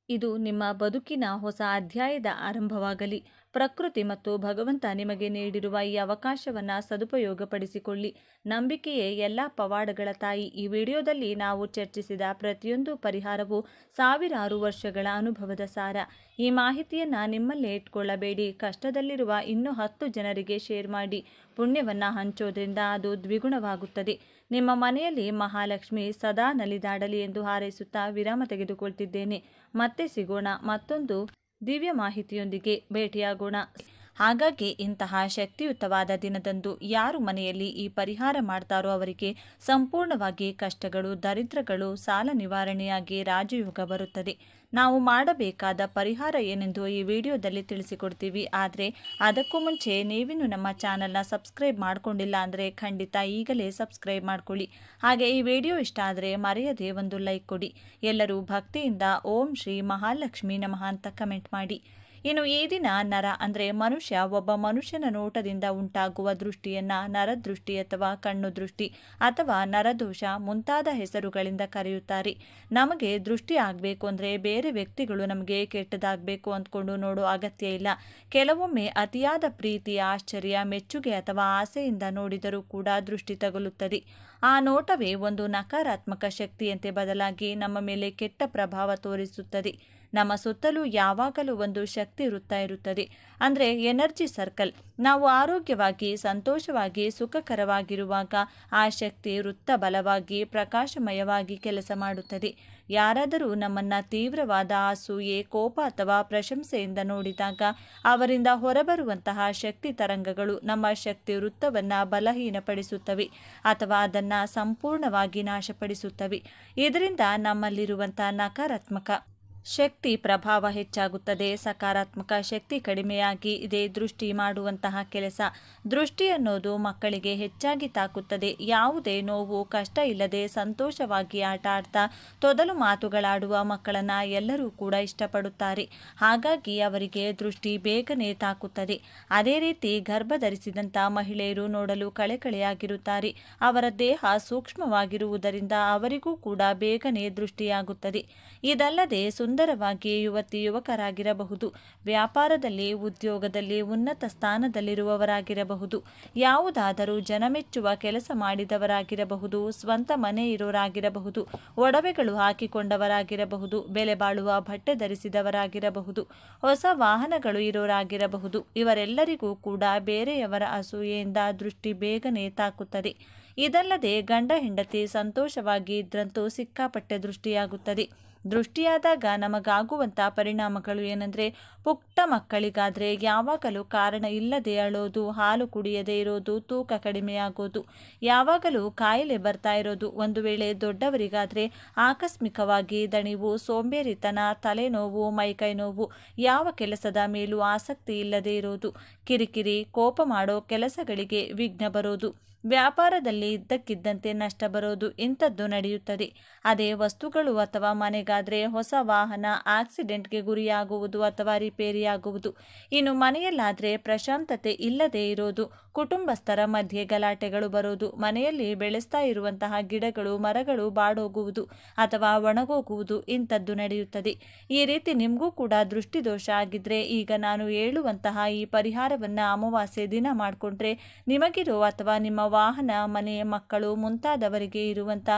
ಇದು ನಿಮ್ಮ ಬದುಕಿನ ಹೊಸ ಅಧ್ಯಾಯದ ಆರಂಭವಾಗಲಿ. ಪ್ರಕೃತಿ ಮತ್ತು ಭಗವಂತ ನಿಮಗೆ ನೀಡಿರುವ ಈ ಅವಕಾಶವನ್ನು ಸದುಪಯೋಗಪಡಿಸಿಕೊಳ್ಳಿ. ನಂಬಿಕೆಯೇ ಎಲ್ಲ ಪವಾಡಗಳ ತಾಯಿ. ಈ ವಿಡಿಯೋದಲ್ಲಿ ನಾವು ಚರ್ಚಿಸಿದ ಪ್ರತಿಯೊಂದು ಪರಿಹಾರವು ಸಾವಿರಾರು ವರ್ಷಗಳ ಅನುಭವದ ಸಾರ. ಈ ಮಾಹಿತಿಯನ್ನು ನಿಮ್ಮಲ್ಲೇ ಇಟ್ಕೊಳ್ಳಬೇಡಿ. ಕಷ್ಟದಲ್ಲಿರುವ ಇನ್ನೂ 10 ಜನರಿಗೆ ಶೇರ್ ಮಾಡಿ. ಪುಣ್ಯವನ್ನು ಹಂಚೋದ್ರಿಂದ ಅದು ದ್ವಿಗುಣವಾಗುತ್ತದೆ. ನಿಮ್ಮ ಮನೆಯಲ್ಲಿ ಮಹಾಲಕ್ಷ್ಮಿ ಸದಾ ನಲಿದಾಡಲಿ ಎಂದು ಹಾರೈಸುತ್ತಾ ವಿರಾಮ ತೆಗೆದುಕೊಳ್ತಿದ್ದೇನೆ. ಮತ್ತೆ ಸಿಗೋಣ. ಮತ್ತೊಂದು ದಿವ್ಯ ಮಾಹಿತಿಯೊಂದಿಗೆ ಭೇಟಿಯಾಗೋಣ. ಹಾಗಾಗಿ ಇಂತಹ ಶಕ್ತಿಯುತವಾದ ದಿನದಂದು ಯಾರು ಮನೆಯಲ್ಲಿ ಈ ಪರಿಹಾರ ಮಾಡ್ತಾರೋ ಅವರಿಗೆ ಸಂಪೂರ್ಣವಾಗಿ ಕಷ್ಟಗಳು, ದರಿದ್ರಗಳು, ಸಾಲ ನಿವಾರಣೆಯಾಗಿ ರಾಜಯೋಗ ಬರುತ್ತದೆ. ನಾವು ಮಾಡಬೇಕಾದ ಪರಿಹಾರ ಏನೆಂದು ಈ ವಿಡಿಯೋದಲ್ಲಿ ತಿಳಿಸಿಕೊಡ್ತೀವಿ. ಆದರೆ ಅದಕ್ಕೂ ಮುಂಚೆ ನೀವಿನ್ನು ನಮ್ಮ ಚಾನಲ್ನ ಸಬ್ಸ್ಕ್ರೈಬ್ ಮಾಡ್ಕೊಂಡಿಲ್ಲ ಅಂದರೆ ಖಂಡಿತ ಈಗಲೇ ಸಬ್ಸ್ಕ್ರೈಬ್ ಮಾಡ್ಕೊಳ್ಳಿ. ಹಾಗೆ ಈ ವಿಡಿಯೋ ಇಷ್ಟ ಆದರೆ ಮರೆಯದೆ ಒಂದು ಲೈಕ್ ಕೊಡಿ. ಎಲ್ಲರೂ ಭಕ್ತಿಯಿಂದ ಓಂ ಶ್ರೀ ಮಹಾಲಕ್ಷ್ಮಿ ನಮಃ ಅಂತ ಕಮೆಂಟ್ ಮಾಡಿ. ಇನ್ನು ಈ ದಿನ ನರ ಅಂದರೆ ಮನುಷ್ಯ ಒಬ್ಬ ಮನುಷ್ಯನ ನೋಟದಿಂದ ಉಂಟಾಗುವ ದೃಷ್ಟಿಯನ್ನ ನರದೃಷ್ಟಿ ಅಥವಾ ಕಣ್ಣು ದೃಷ್ಟಿ ಅಥವಾ ನರದೋಷ ಮುಂತಾದ ಹೆಸರುಗಳಿಂದ ಕರೆಯುತ್ತಾರೆ. ನಮಗೆ ದೃಷ್ಟಿ ಆಗಬೇಕು ಅಂದರೆ ಬೇರೆ ವ್ಯಕ್ತಿಗಳು ನಮಗೆ ಕೆಟ್ಟದಾಗಬೇಕು ಅಂದ್ಕೊಂಡು ನೋಡೋ ಅಗತ್ಯ ಇಲ್ಲ. ಕೆಲವೊಮ್ಮೆ ಅತಿಯಾದ ಪ್ರೀತಿ, ಆಶ್ಚರ್ಯ, ಮೆಚ್ಚುಗೆ ಅಥವಾ ಆಸೆಯಿಂದ ನೋಡಿದರೂ ಕೂಡ ದೃಷ್ಟಿ ತಗುಲುತ್ತದೆ. ಆ ನೋಟವೇ ಒಂದು ನಕಾರಾತ್ಮಕ ಶಕ್ತಿಯಂತೆ ಬದಲಾಗಿ ನಮ್ಮ ಮೇಲೆ ಕೆಟ್ಟ ಪ್ರಭಾವ ತೋರಿಸುತ್ತದೆ. ನಮ್ಮ ಸುತ್ತಲೂ ಯಾವಾಗಲೂ ಒಂದು ಶಕ್ತಿ ಇರುತ್ತದೆ. ಅಂದರೆ ಎನರ್ಜಿ ಸರ್ಕಲ್. ನಾವು ಆರೋಗ್ಯವಾಗಿ, ಸಂತೋಷವಾಗಿ, ಸುಖಕರವಾಗಿರುವಾಗ ಆ ಶಕ್ತಿ ವೃತ್ತ ಬಲವಾಗಿ, ಪ್ರಕಾಶಮಯವಾಗಿ ಕೆಲಸ ಮಾಡುತ್ತದೆ. ಯಾರಾದರೂ ನಮ್ಮನ್ನು ತೀವ್ರವಾದ ಅಸೂಯೆ, ಕೋಪ ಅಥವಾ ಪ್ರಶಂಸೆಯಿಂದ ನೋಡಿದಾಗ ಅವರಿಂದ ಹೊರಬರುವಂತಹ ಶಕ್ತಿ ತರಂಗಗಳು ನಮ್ಮ ಶಕ್ತಿ ವೃತ್ತವನ್ನು ಬಲಹೀನಪಡಿಸುತ್ತವೆ ಅಥವಾ ಅದನ್ನು ಸಂಪೂರ್ಣವಾಗಿ ನಾಶಪಡಿಸುತ್ತವೆ. ಇದರಿಂದ ನಮ್ಮಲ್ಲಿರುವಂಥ ನಕಾರಾತ್ಮಕ ಶಕ್ತಿ ಪ್ರಭಾವ ಹೆಚ್ಚಾಗುತ್ತದೆ. ಸಕಾರಾತ್ಮಕ ಶಕ್ತಿ ಕಡಿಮೆಯಾಗಿ ಇದೇ ದೃಷ್ಟಿ ಮಾಡುವಂತಹ ಕೆಲಸ. ದೃಷ್ಟಿ ಅನ್ನೋದು ಮಕ್ಕಳಿಗೆ ಹೆಚ್ಚಾಗಿ ತಾಕುತ್ತದೆ. ಯಾವುದೇ ನೋವು, ಕಷ್ಟ ಇಲ್ಲದೆ ಸಂತೋಷವಾಗಿ ಆಟ ಆಡ್ತಾ ತೊದಲು ಮಾತುಗಳಾಡುವ ಮಕ್ಕಳನ್ನು ಎಲ್ಲರೂ ಕೂಡ ಇಷ್ಟಪಡುತ್ತಾರೆ. ಹಾಗಾಗಿ ಅವರಿಗೆ ದೃಷ್ಟಿ ಬೇಗನೆ ತಾಕುತ್ತದೆ. ಅದೇ ರೀತಿ ಗರ್ಭಧರಿಸಿದಂಥ ಮಹಿಳೆಯರು ನೋಡಲು ಕಳೆಕಳೆಯಾಗಿರುತ್ತಾರೆ. ಅವರ ದೇಹ ಸೂಕ್ಷ್ಮವಾಗಿರುವುದರಿಂದ ಅವರಿಗೂ ಕೂಡ ಬೇಗನೆ ದೃಷ್ಟಿಯಾಗುತ್ತದೆ. ಇದಲ್ಲದೆ ಸುಂದರವಾಗಿ ಯುವಕರಾಗಿರಬಹುದು, ವ್ಯಾಪಾರದಲ್ಲಿ, ಉದ್ಯೋಗದಲ್ಲಿ ಉನ್ನತ ಸ್ಥಾನದಲ್ಲಿರುವವರಾಗಿರಬಹುದು, ಯಾವುದಾದರೂ ಜನಮೆಚ್ಚುವ ಕೆಲಸ ಮಾಡಿದವರಾಗಿರಬಹುದು, ಸ್ವಂತ ಮನೆ ಇರೋರಾಗಿರಬಹುದು, ಒಡವೆಗಳು ಹಾಕಿಕೊಂಡವರಾಗಿರಬಹುದು, ಬೆಲೆ ಬಾಳುವ ಬಟ್ಟೆ ಧರಿಸಿದವರಾಗಿರಬಹುದು, ಹೊಸ ವಾಹನಗಳು ಇರೋರಾಗಿರಬಹುದು. ಇವರೆಲ್ಲರಿಗೂ ಕೂಡ ಬೇರೆಯವರ ಅಸೂಯೆಯಿಂದ ದೃಷ್ಟಿ ಬೇಗನೆ ತಾಕುತ್ತದೆ. ಇದಲ್ಲದೆ ಗಂಡ ಹೆಂಡತಿ ಸಂತೋಷವಾಗಿ ಇದ್ರಂತೂ ಸಿಕ್ಕಾಪಟ್ಟೆ ದೃಷ್ಟಿಯಾಗುತ್ತದೆ. ದೃಷ್ಟಿಯಾದಾಗ ನಮಗಾಗುವಂಥ ಪರಿಣಾಮಗಳು ಏನೆಂದರೆ, ಪುಟ್ಟ ಮಕ್ಕಳಿಗಾದರೆ ಯಾವಾಗಲೂ ಕಾರಣ ಇಲ್ಲದೆ ಅಳೋದು, ಹಾಲು ಕುಡಿಯದೇ ಇರೋದು, ತೂಕ ಕಡಿಮೆಯಾಗೋದು, ಯಾವಾಗಲೂ ಕಾಯಿಲೆ ಬರ್ತಾ ಇರೋದು. ಒಂದು ವೇಳೆ ದೊಡ್ಡವರಿಗಾದರೆ ಆಕಸ್ಮಿಕವಾಗಿ ದಣಿವು, ಸೋಂಬೇರಿತನ, ತಲೆನೋವು, ಮೈಕೈ ನೋವು, ಯಾವ ಕೆಲಸದ ಮೇಲೂ ಆಸಕ್ತಿ ಇಲ್ಲದೆ ಇರೋದು, ಕಿರಿಕಿರಿ, ಕೋಪ ಮಾಡೋ ಕೆಲಸಗಳಿಗೆ ವಿಘ್ನ ಬರೋದು, ವ್ಯಾಪಾರದಲ್ಲಿ ಇದ್ದಕ್ಕಿದ್ದಂತೆ ನಷ್ಟ ಬರೋದು ಇಂಥದ್ದು ನಡೆಯುತ್ತದೆ. ಅದೇ ವಸ್ತುಗಳು ಅಥವಾ ಮನೆಗಾದರೆ ಹೊಸ ವಾಹನ ಆಕ್ಸಿಡೆಂಟ್ಗೆ ಗುರಿಯಾಗುವುದು ಅಥವಾ ರಿಪೇರಿಯಾಗುವುದು. ಇನ್ನು ಮನೆಯಲ್ಲಾದರೆ ಪ್ರಶಾಂತತೆ ಇಲ್ಲದೆ ಇರೋದು, ಕುಟುಂಬಸ್ಥರ ಮಧ್ಯೆ ಗಲಾಟೆಗಳು ಬರೋದು, ಮನೆಯಲ್ಲಿ ಬೆಳೆಸ್ತಾ ಇರುವಂತಹ ಗಿಡಗಳು, ಮರಗಳು ಬಾಡೋಗುವುದು ಅಥವಾ ಒಣಗೋಗುವುದು ಇಂಥದ್ದು ನಡೆಯುತ್ತದೆ. ಈ ರೀತಿ ನಿಮಗೂ ಕೂಡ ದೃಷ್ಟಿದೋಷ ಆಗಿದ್ರೆ ಈಗ ನಾನು ಹೇಳುವಂತಹ ಈ ಪರಿಹಾರವನ್ನು ಅಮಾವಾಸ್ಯೆ ದಿನ ಮಾಡಿಕೊಂಡ್ರೆ ನಿಮಗಿರೋ ಅಥವಾ ನಿಮ್ಮ ವಾಹನ, ಮನೆ, ಮಕ್ಕಳು ಮುಂತಾದವರಿಗೆ ಇರುವಂಥ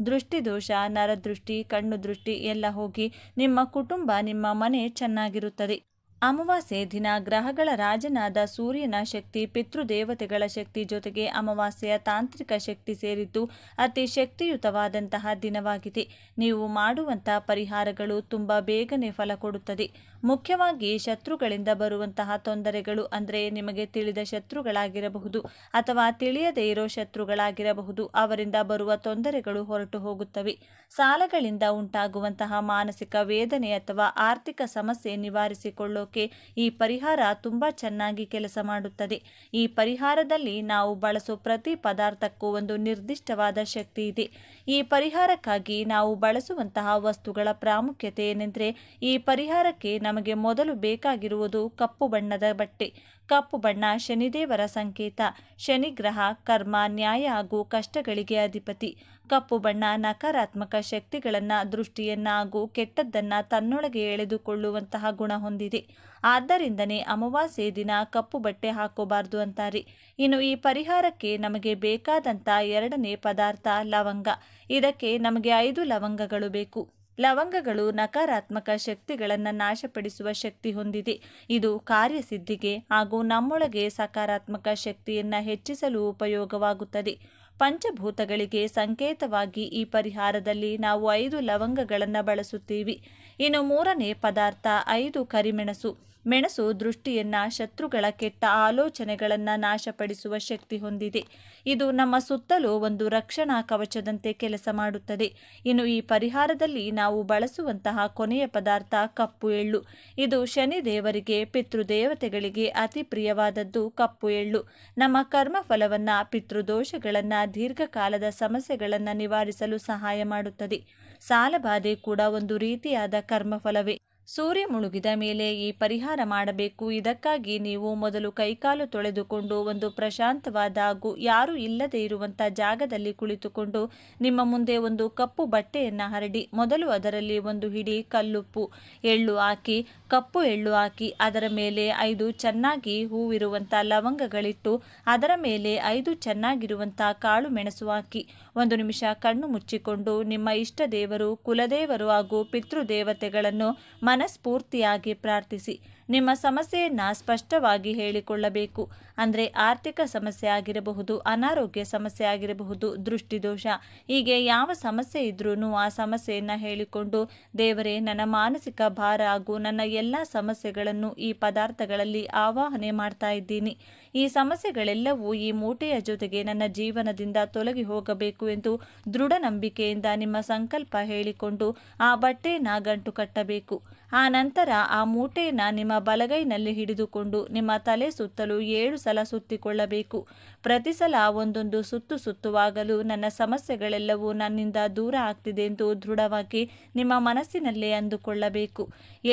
ದೃಷ್ಟಿದೋಷ, ನರದೃಷ್ಟಿ, ಕಣ್ಣು ದೃಷ್ಟಿ ಎಲ್ಲ ಹೋಗಿ ನಿಮ್ಮ ಕುಟುಂಬ, ನಿಮ್ಮ ಮನೆ ಚೆನ್ನಾಗಿರುತ್ತದೆ. ಅಮಾವಾಸ್ಯೆ ದಿನ ಗ್ರಹಗಳ ರಾಜನಾದ ಸೂರ್ಯನ ಶಕ್ತಿ, ಪಿತೃದೇವತೆಗಳ ಶಕ್ತಿ ಜೊತೆಗೆ ಅಮಾವಾಸ್ಯೆಯ ತಾಂತ್ರಿಕ ಶಕ್ತಿ ಸೇರಿದ್ದು ಅತಿ ಶಕ್ತಿಯುತವಾದಂತಹ ದಿನವಾಗಿದೆ. ನೀವು ಮಾಡುವಂಥ ಪರಿಹಾರಗಳು ತುಂಬ ಬೇಗನೆ ಫಲ ಕೊಡುತ್ತದೆ. ಮುಖ್ಯವಾಗಿ ಶತ್ರುಗಳಿಂದ ಬರುವಂತಹ ತೊಂದರೆಗಳು ಅಂದರೆ ನಿಮಗೆ ತಿಳಿದ ಶತ್ರುಗಳಾಗಿರಬಹುದು ಅಥವಾ ತಿಳಿಯದೇ ಇರೋ ಶತ್ರುಗಳಾಗಿರಬಹುದು, ಅವರಿಂದ ಬರುವ ತೊಂದರೆಗಳು ಹೊರಟು ಹೋಗುತ್ತವೆ. ಸಾಲಗಳಿಂದ ಉಂಟಾಗುವಂತಹ ಮಾನಸಿಕ ವೇದನೆ ಅಥವಾ ಆರ್ಥಿಕ ಸಮಸ್ಯೆ ನಿವಾರಿಸಿಕೊಳ್ಳೋಕೆ ಈ ಪರಿಹಾರ ತುಂಬಾ ಚೆನ್ನಾಗಿ ಕೆಲಸ ಮಾಡುತ್ತದೆ. ಈ ಪರಿಹಾರದಲ್ಲಿ ನಾವು ಬಳಸೋ ಪ್ರತಿ ಪದಾರ್ಥಕ್ಕೂ ಒಂದು ನಿರ್ದಿಷ್ಟವಾದ ಶಕ್ತಿ ಇದೆ. ಈ ಪರಿಹಾರಕ್ಕಾಗಿ ನಾವು ಬಳಸುವಂತಹ ವಸ್ತುಗಳ ಪ್ರಾಮುಖ್ಯತೆ ಏನೆಂದರೆ, ಈ ಪರಿಹಾರಕ್ಕೆ ನಮಗೆ ಮೊದಲು ಬೇಕಾಗಿರುವುದು ಕಪ್ಪು ಬಣ್ಣದ ಬಟ್ಟೆ. ಕಪ್ಪು ಬಣ್ಣ ಶನಿದೇವರ ಸಂಕೇತ. ಶನಿಗ್ರಹ ಕರ್ಮ, ನ್ಯಾಯ ಹಾಗೂ ಕಷ್ಟಗಳಿಗೆ ಅಧಿಪತಿ. ಕಪ್ಪು ಬಣ್ಣ ನಕಾರಾತ್ಮಕ ಶಕ್ತಿಗಳನ್ನು, ದೃಷ್ಟಿಯನ್ನು ಹಾಗೂ ಕೆಟ್ಟದ್ದನ್ನು ತನ್ನೊಳಗೆ ಎಳೆದುಕೊಳ್ಳುವಂತಹ ಗುಣ ಹೊಂದಿದೆ. ಆದ್ದರಿಂದನೇ ಅಮಾವಾಸ್ಯೆ ದಿನ ಕಪ್ಪು ಬಟ್ಟೆ ಹಾಕೋಬಾರ್ದು ಅಂತಾರೆ. ಇನ್ನು ಈ ಪರಿಹಾರಕ್ಕೆ ನಮಗೆ ಬೇಕಾದಂಥ ಎರಡನೇ ಪದಾರ್ಥ ಲವಂಗ. ಇದಕ್ಕೆ ನಮಗೆ 5 ಲವಂಗಗಳು ಬೇಕು. ಲವಂಗಗಳು ನಕಾರಾತ್ಮಕ ಶಕ್ತಿಗಳನ್ನು ನಾಶಪಡಿಸುವ ಶಕ್ತಿ ಹೊಂದಿದೆ. ಇದು ಕಾರ್ಯಸಿದ್ಧಿಗೆ ಹಾಗೂ ನಮ್ಮೊಳಗೆ ಸಕಾರಾತ್ಮಕ ಶಕ್ತಿಯನ್ನು ಹೆಚ್ಚಿಸಲು ಉಪಯೋಗವಾಗುತ್ತದೆ. ಪಂಚಭೂತಗಳಿಗೆ ಸಂಕೇತವಾಗಿ ಈ ಪರಿಹಾರದಲ್ಲಿ ನಾವು 5 ಲವಂಗಗಳನ್ನು ಬಳಸುತ್ತೀವಿ. ಇನ್ನು ಮೂರನೇ ಪದಾರ್ಥ 5 ಕರಿಮೆಣಸು. ಮೆಣಸು ದೃಷ್ಟಿಯನ್ನ, ಶತ್ರುಗಳ ಕೆಟ್ಟ ಆಲೋಚನೆಗಳನ್ನು ನಾಶಪಡಿಸುವ ಶಕ್ತಿ ಹೊಂದಿದೆ. ಇದು ನಮ್ಮ ಸುತ್ತಲೂ ಒಂದು ರಕ್ಷಣಾ ಕವಚದಂತೆ ಕೆಲಸ ಮಾಡುತ್ತದೆ. ಇನ್ನು ಈ ಪರಿಹಾರದಲ್ಲಿ ನಾವು ಬಳಸುವಂತಹ ಕೊನೆಯ ಪದಾರ್ಥ ಕಪ್ಪು ಎಳ್ಳು. ಇದು ಶನಿ ದೇವರಿಗೆ, ಪಿತೃದೇವತೆಗಳಿಗೆ ಅತಿ ಪ್ರಿಯವಾದದ್ದು ಕಪ್ಪು ಎಳ್ಳು. ನಮ್ಮ ಕರ್ಮಫಲವನ್ನ, ಪಿತೃದೋಷಗಳನ್ನ, ದೀರ್ಘಕಾಲದ ಸಮಸ್ಯೆಗಳನ್ನು ನಿವಾರಿಸಲು ಸಹಾಯ ಮಾಡುತ್ತದೆ. ಸಾಲಬಾಧೆ ಕೂಡ ಒಂದು ರೀತಿಯಾದ ಕರ್ಮಫಲವೇ. ಸೂರ್ಯ ಮುಳುಗಿದ ಮೇಲೆ ಈ ಪರಿಹಾರ ಮಾಡಬೇಕು. ಇದಕ್ಕಾಗಿ ನೀವು ಮೊದಲು ಕೈಕಾಲು ತೊಳೆದುಕೊಂಡು ಒಂದು ಪ್ರಶಾಂತವಾದ ಹಾಗೂ ಯಾರೂ ಇಲ್ಲದೆ ಇರುವಂಥ ಜಾಗದಲ್ಲಿ ಕುಳಿತುಕೊಂಡು ನಿಮ್ಮ ಮುಂದೆ ಒಂದು ಕಪ್ಪು ಬಟ್ಟೆಯನ್ನು ಹರಡಿ ಮೊದಲು ಅದರಲ್ಲಿ ಒಂದು ಹಿಡಿ ಕಲ್ಲುಪ್ಪು, ಎಳ್ಳು ಹಾಕಿ, ಕಪ್ಪು ಎಳ್ಳು ಹಾಕಿ, ಅದರ ಮೇಲೆ 5 ಚೆನ್ನಾಗಿ ಹೂವಿರುವಂಥ ಲವಂಗಗಳಿಟ್ಟು, ಅದರ ಮೇಲೆ 5 ಚೆನ್ನಾಗಿರುವಂಥ ಕಾಳು ಮೆಣಸು ಹಾಕಿ 1 ನಿಮಿಷ ಕಣ್ಣು ಮುಚ್ಚಿಕೊಂಡು ನಿಮ್ಮ ಇಷ್ಟ ದೇವರು, ಕುಲದೇವರು ಹಾಗೂ ಪಿತೃದೇವತೆಗಳನ್ನು ಮನಸ್ಫೂರ್ತಿಯಾಗಿ ಪ್ರಾರ್ಥಿಸಿ ನಿಮ್ಮ ಸಮಸ್ಯೆಯನ್ನು ಸ್ಪಷ್ಟವಾಗಿ ಹೇಳಿಕೊಳ್ಳಬೇಕು. ಅಂದರೆ ಆರ್ಥಿಕ ಸಮಸ್ಯೆ ಆಗಿರಬಹುದು, ಅನಾರೋಗ್ಯ ಸಮಸ್ಯೆ ಆಗಿರಬಹುದು, ದೃಷ್ಟಿದೋಷ, ಹೀಗೆ ಯಾವ ಸಮಸ್ಯೆ ಇದ್ರೂ ಆ ಸಮಸ್ಯೆಯನ್ನು ಹೇಳಿಕೊಂಡು, ದೇವರೇ, ನನ್ನ ಮಾನಸಿಕ ಭಾರ ಹಾಗೂ ನನ್ನ ಎಲ್ಲ ಸಮಸ್ಯೆಗಳನ್ನು ಈ ಪದಾರ್ಥಗಳಲ್ಲಿ ಆವಾಹನೆ ಮಾಡ್ತಾ ಇದ್ದೀನಿ. ಈ ಸಮಸ್ಯೆಗಳೆಲ್ಲವೂ ಈ ಮೂಟೆಯ ಜೊತೆಗೆ ನನ್ನ ಜೀವನದಿಂದ ತೊಲಗಿ ಹೋಗಬೇಕು ಎಂದು ದೃಢ ನಂಬಿಕೆಯಿಂದ ನಿಮ್ಮ ಸಂಕಲ್ಪ ಹೇಳಿಕೊಂಡು ಆ ಬಟ್ಟೆಯನ್ನು ಗಂಟು ಕಟ್ಟಬೇಕು. ಆ ನಂತರ ಆ ಮೂಟೆಯನ್ನು ನಿಮ್ಮ ಬಲಗೈನಲ್ಲಿ ಹಿಡಿದುಕೊಂಡು ನಿಮ್ಮ ತಲೆ ಸುತ್ತಲೂ 7 ಸಲ ಸುತ್ತಿಕೊಳ್ಳಬೇಕು. ಪ್ರತಿ ಸಲ ಒಂದೊಂದು ಸುತ್ತುವಾಗಲೂ ನನ್ನ ಸಮಸ್ಯೆಗಳೆಲ್ಲವೂ ನನ್ನಿಂದ ದೂರ ಆಗ್ತಿದೆ ಎಂದು ದೃಢವಾಗಿ ನಿಮ್ಮ ಮನಸ್ಸಿನಲ್ಲೇ ಅಂದುಕೊಳ್ಳಬೇಕು.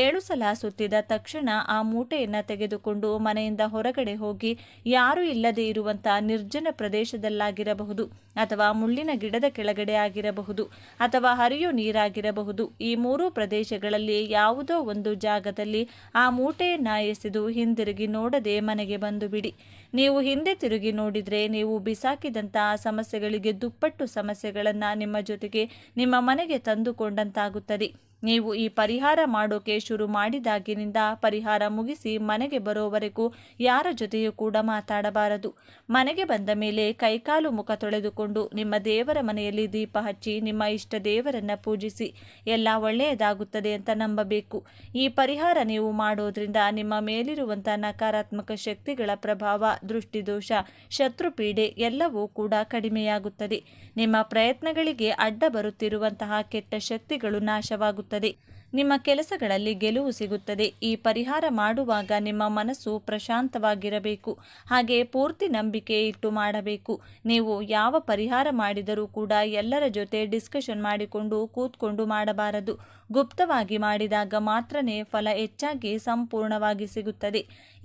7 ಸಲ ಸುತ್ತಿದ ತಕ್ಷಣ ಆ ಮೂಟೆಯನ್ನು ತೆಗೆದುಕೊಂಡು ಮನೆಯಿಂದ ಹೊರಗಡೆ ಹೋಗಿ, ಯಾರೂ ಇಲ್ಲದೆ ಇರುವಂಥ ನಿರ್ಜನ ಪ್ರದೇಶದಲ್ಲಾಗಿರಬಹುದು, ಅಥವಾ ಮುಳ್ಳಿನ ಗಿಡದ ಕೆಳಗಡೆ ಆಗಿರಬಹುದು, ಅಥವಾ ಹರಿಯೋ ನೀರಾಗಿರಬಹುದು. ಈ 3 ಪ್ರದೇಶಗಳಲ್ಲಿ ಯಾವುದೋ ಒಂದು ಜಾಗದಲ್ಲಿ ಆ ಮೂಟೆಯನ್ನು ಎಸೆದು ಹಿಂದಿರುಗಿ ನೋಡದೆ ಮನೆಗೆ ಬಂದು ಬಿಡಿ. ನೀವು ಹಿಂದೆ ತಿರುಗಿ ನೋಡಿದರೆ ನೀವು ಬಿಸಾಕಿದಂತಹ ಸಮಸ್ಯೆಗಳಿಗೆ ದುಪ್ಪಟ್ಟು ಸಮಸ್ಯೆಗಳನ್ನು ನಿಮ್ಮ ಜೊತೆಗೆ ನಿಮ್ಮ ಮನೆಗೆ ತಂದುಕೊಂಡಂತಾಗುತ್ತದೆ. ನೀವು ಈ ಪರಿಹಾರ ಮಾಡೋಕೆ ಶುರು ಮಾಡಿದಾಗಿನಿಂದ ಪರಿಹಾರ ಮುಗಿಸಿ ಮನೆಗೆ ಬರೋವರೆಗೂ ಯಾರ ಜೊತೆಯೂ ಕೂಡ ಮಾತಾಡಬಾರದು. ಮನೆಗೆ ಬಂದ ಮೇಲೆ ಕೈಕಾಲು ಮುಖ ತೊಳೆದುಕೊಂಡು ನಿಮ್ಮ ದೇವರ ಮನೆಯಲ್ಲಿ ದೀಪ ಹಚ್ಚಿ ನಿಮ್ಮ ಇಷ್ಟ ದೇವರನ್ನು ಪೂಜಿಸಿ. ಎಲ್ಲ ಒಳ್ಳೆಯದಾಗುತ್ತದೆ ಅಂತ ನಂಬಬೇಕು. ಈ ಪರಿಹಾರ ನೀವು ಮಾಡೋದ್ರಿಂದ ನಿಮ್ಮ ಮೇಲಿರುವಂಥ ನಕಾರಾತ್ಮಕ ಶಕ್ತಿಗಳ ಪ್ರಭಾವ, ದೃಷ್ಟಿದೋಷ, ಶತ್ರುಪೀಡೆ ಎಲ್ಲವೂ ಕೂಡ ಕಡಿಮೆಯಾಗುತ್ತದೆ. ನಿಮ್ಮ ಪ್ರಯತ್ನಗಳಿಗೆ ಅಡ್ಡ ಬರುತ್ತಿರುವಂತಹ ಕೆಟ್ಟ ಶಕ್ತಿಗಳು ನಾಶವಾಗುತ್ತದೆ. ನಿಮ್ಮ ಕೆಲಸಗಳಲ್ಲಿ ಗೆಲುವು ಸಿಗುತ್ತದೆ. ಈ ಪರಿಹಾರ ಮಾಡುವಾಗ ನಿಮ್ಮ ಮನಸ್ಸು ಪ್ರಶಾಂತವಾಗಿರಬೇಕು. ಹಾಗೆ ಪೂರ್ತಿ ನಂಬಿಕೆ ಇಟ್ಟು ಮಾಡಬೇಕು. ನೀವು ಯಾವ ಪರಿಹಾರ ಮಾಡಿದರೂ ಕೂಡ ಎಲ್ಲರ ಜೊತೆ ಡಿಸ್ಕಷನ್ ಮಾಡಿಕೊಂಡು ಕೂತ್ಕೊಂಡು ಮಾಡಬಾರದು. ಗುಪ್ತವಾಗಿ ಮಾಡಿದಾಗ ಮಾತ್ರನೇ ಫಲ ಹೆಚ್ಚಾಗಿ ಸಂಪೂರ್ಣವಾಗಿ ಸಿಗುತ್ತದೆ.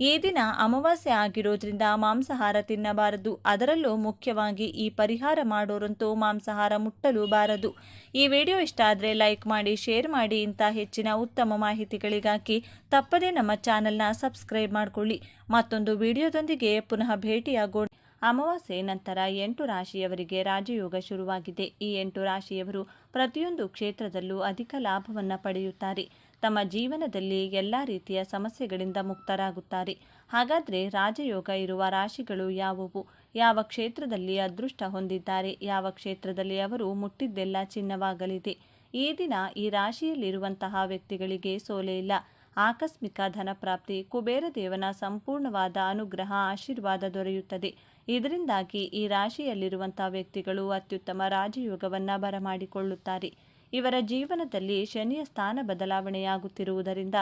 ಈ ದಿನ ಅಮಾವಾಸ್ಯೆ ಆಗಿರೋದ್ರಿಂದ ಮಾಂಸಾಹಾರ ತಿನ್ನಬಾರದು. ಅದರಲ್ಲೂ ಮುಖ್ಯವಾಗಿ ಈ ಪರಿಹಾರ ಮಾಡೋರಂತೂ ಮಾಂಸಾಹಾರ ಮುಟ್ಟಲು ಬಾರದು. ಈ ವಿಡಿಯೋ ಇಷ್ಟ ಆದರೆ ಲೈಕ್ ಮಾಡಿ, ಶೇರ್ ಮಾಡಿ. ಇಂಥ ಹೆಚ್ಚಿನ ಉತ್ತಮ ಮಾಹಿತಿಗಳಿಗಾಗಿ ತಪ್ಪದೇ ನಮ್ಮ ಚಾನೆಲ್ನ ಸಬ್ಸ್ಕ್ರೈಬ್ ಮಾಡಿಕೊಳ್ಳಿ. ಮತ್ತೊಂದು ವಿಡಿಯೋದೊಂದಿಗೆ ಪುನಃ ಭೇಟಿಯಾಗೋಣ. ಅಮಾವಾಸ್ಯೆ ನಂತರ 8 ರಾಶಿಯವರಿಗೆ ರಾಜಯೋಗ ಶುರುವಾಗಿದೆ. ಈ 8 ರಾಶಿಯವರು ಪ್ರತಿಯೊಂದು ಕ್ಷೇತ್ರದಲ್ಲೂ ಅಧಿಕ ಲಾಭವನ್ನು ಪಡೆಯುತ್ತಾರೆ. ತಮ್ಮ ಜೀವನದಲ್ಲಿ ಎಲ್ಲ ರೀತಿಯ ಸಮಸ್ಯೆಗಳಿಂದ ಮುಕ್ತರಾಗುತ್ತಾರೆ. ಹಾಗಾದರೆ ರಾಜಯೋಗ ಇರುವ ರಾಶಿಗಳು ಯಾವುವು? ಯಾವ ಕ್ಷೇತ್ರದಲ್ಲಿ ಅದೃಷ್ಟ ಹೊಂದಿದ್ದಾರೆ? ಯಾವ ಕ್ಷೇತ್ರದಲ್ಲಿ ಅವರು ಮುಟ್ಟಿದ್ದೆಲ್ಲ ಚಿನ್ನವಾಗಲಿದೆ? ಈ ದಿನ ಈ ರಾಶಿಯಲ್ಲಿರುವಂತಹ ವ್ಯಕ್ತಿಗಳಿಗೆ ಸೋಲೆ ಇಲ್ಲ. ಆಕಸ್ಮಿಕ ಧನಪ್ರಾಪ್ತಿ, ಕುಬೇರ ದೇವನ ಸಂಪೂರ್ಣವಾದ ಅನುಗ್ರಹ, ಆಶೀರ್ವಾದ ದೊರೆಯುತ್ತದೆ. ಇದರಿಂದಾಗಿ ಈ ರಾಶಿಯಲ್ಲಿರುವಂಥ ವ್ಯಕ್ತಿಗಳು ಅತ್ಯುತ್ತಮ ರಾಜಯೋಗವನ್ನು ಬರಮಾಡಿಕೊಳ್ಳುತ್ತಾರೆ. ಇವರ ಜೀವನದಲ್ಲಿ ಶನಿಯ ಸ್ಥಾನ ಬದಲಾವಣೆಯಾಗುತ್ತಿರುವುದರಿಂದ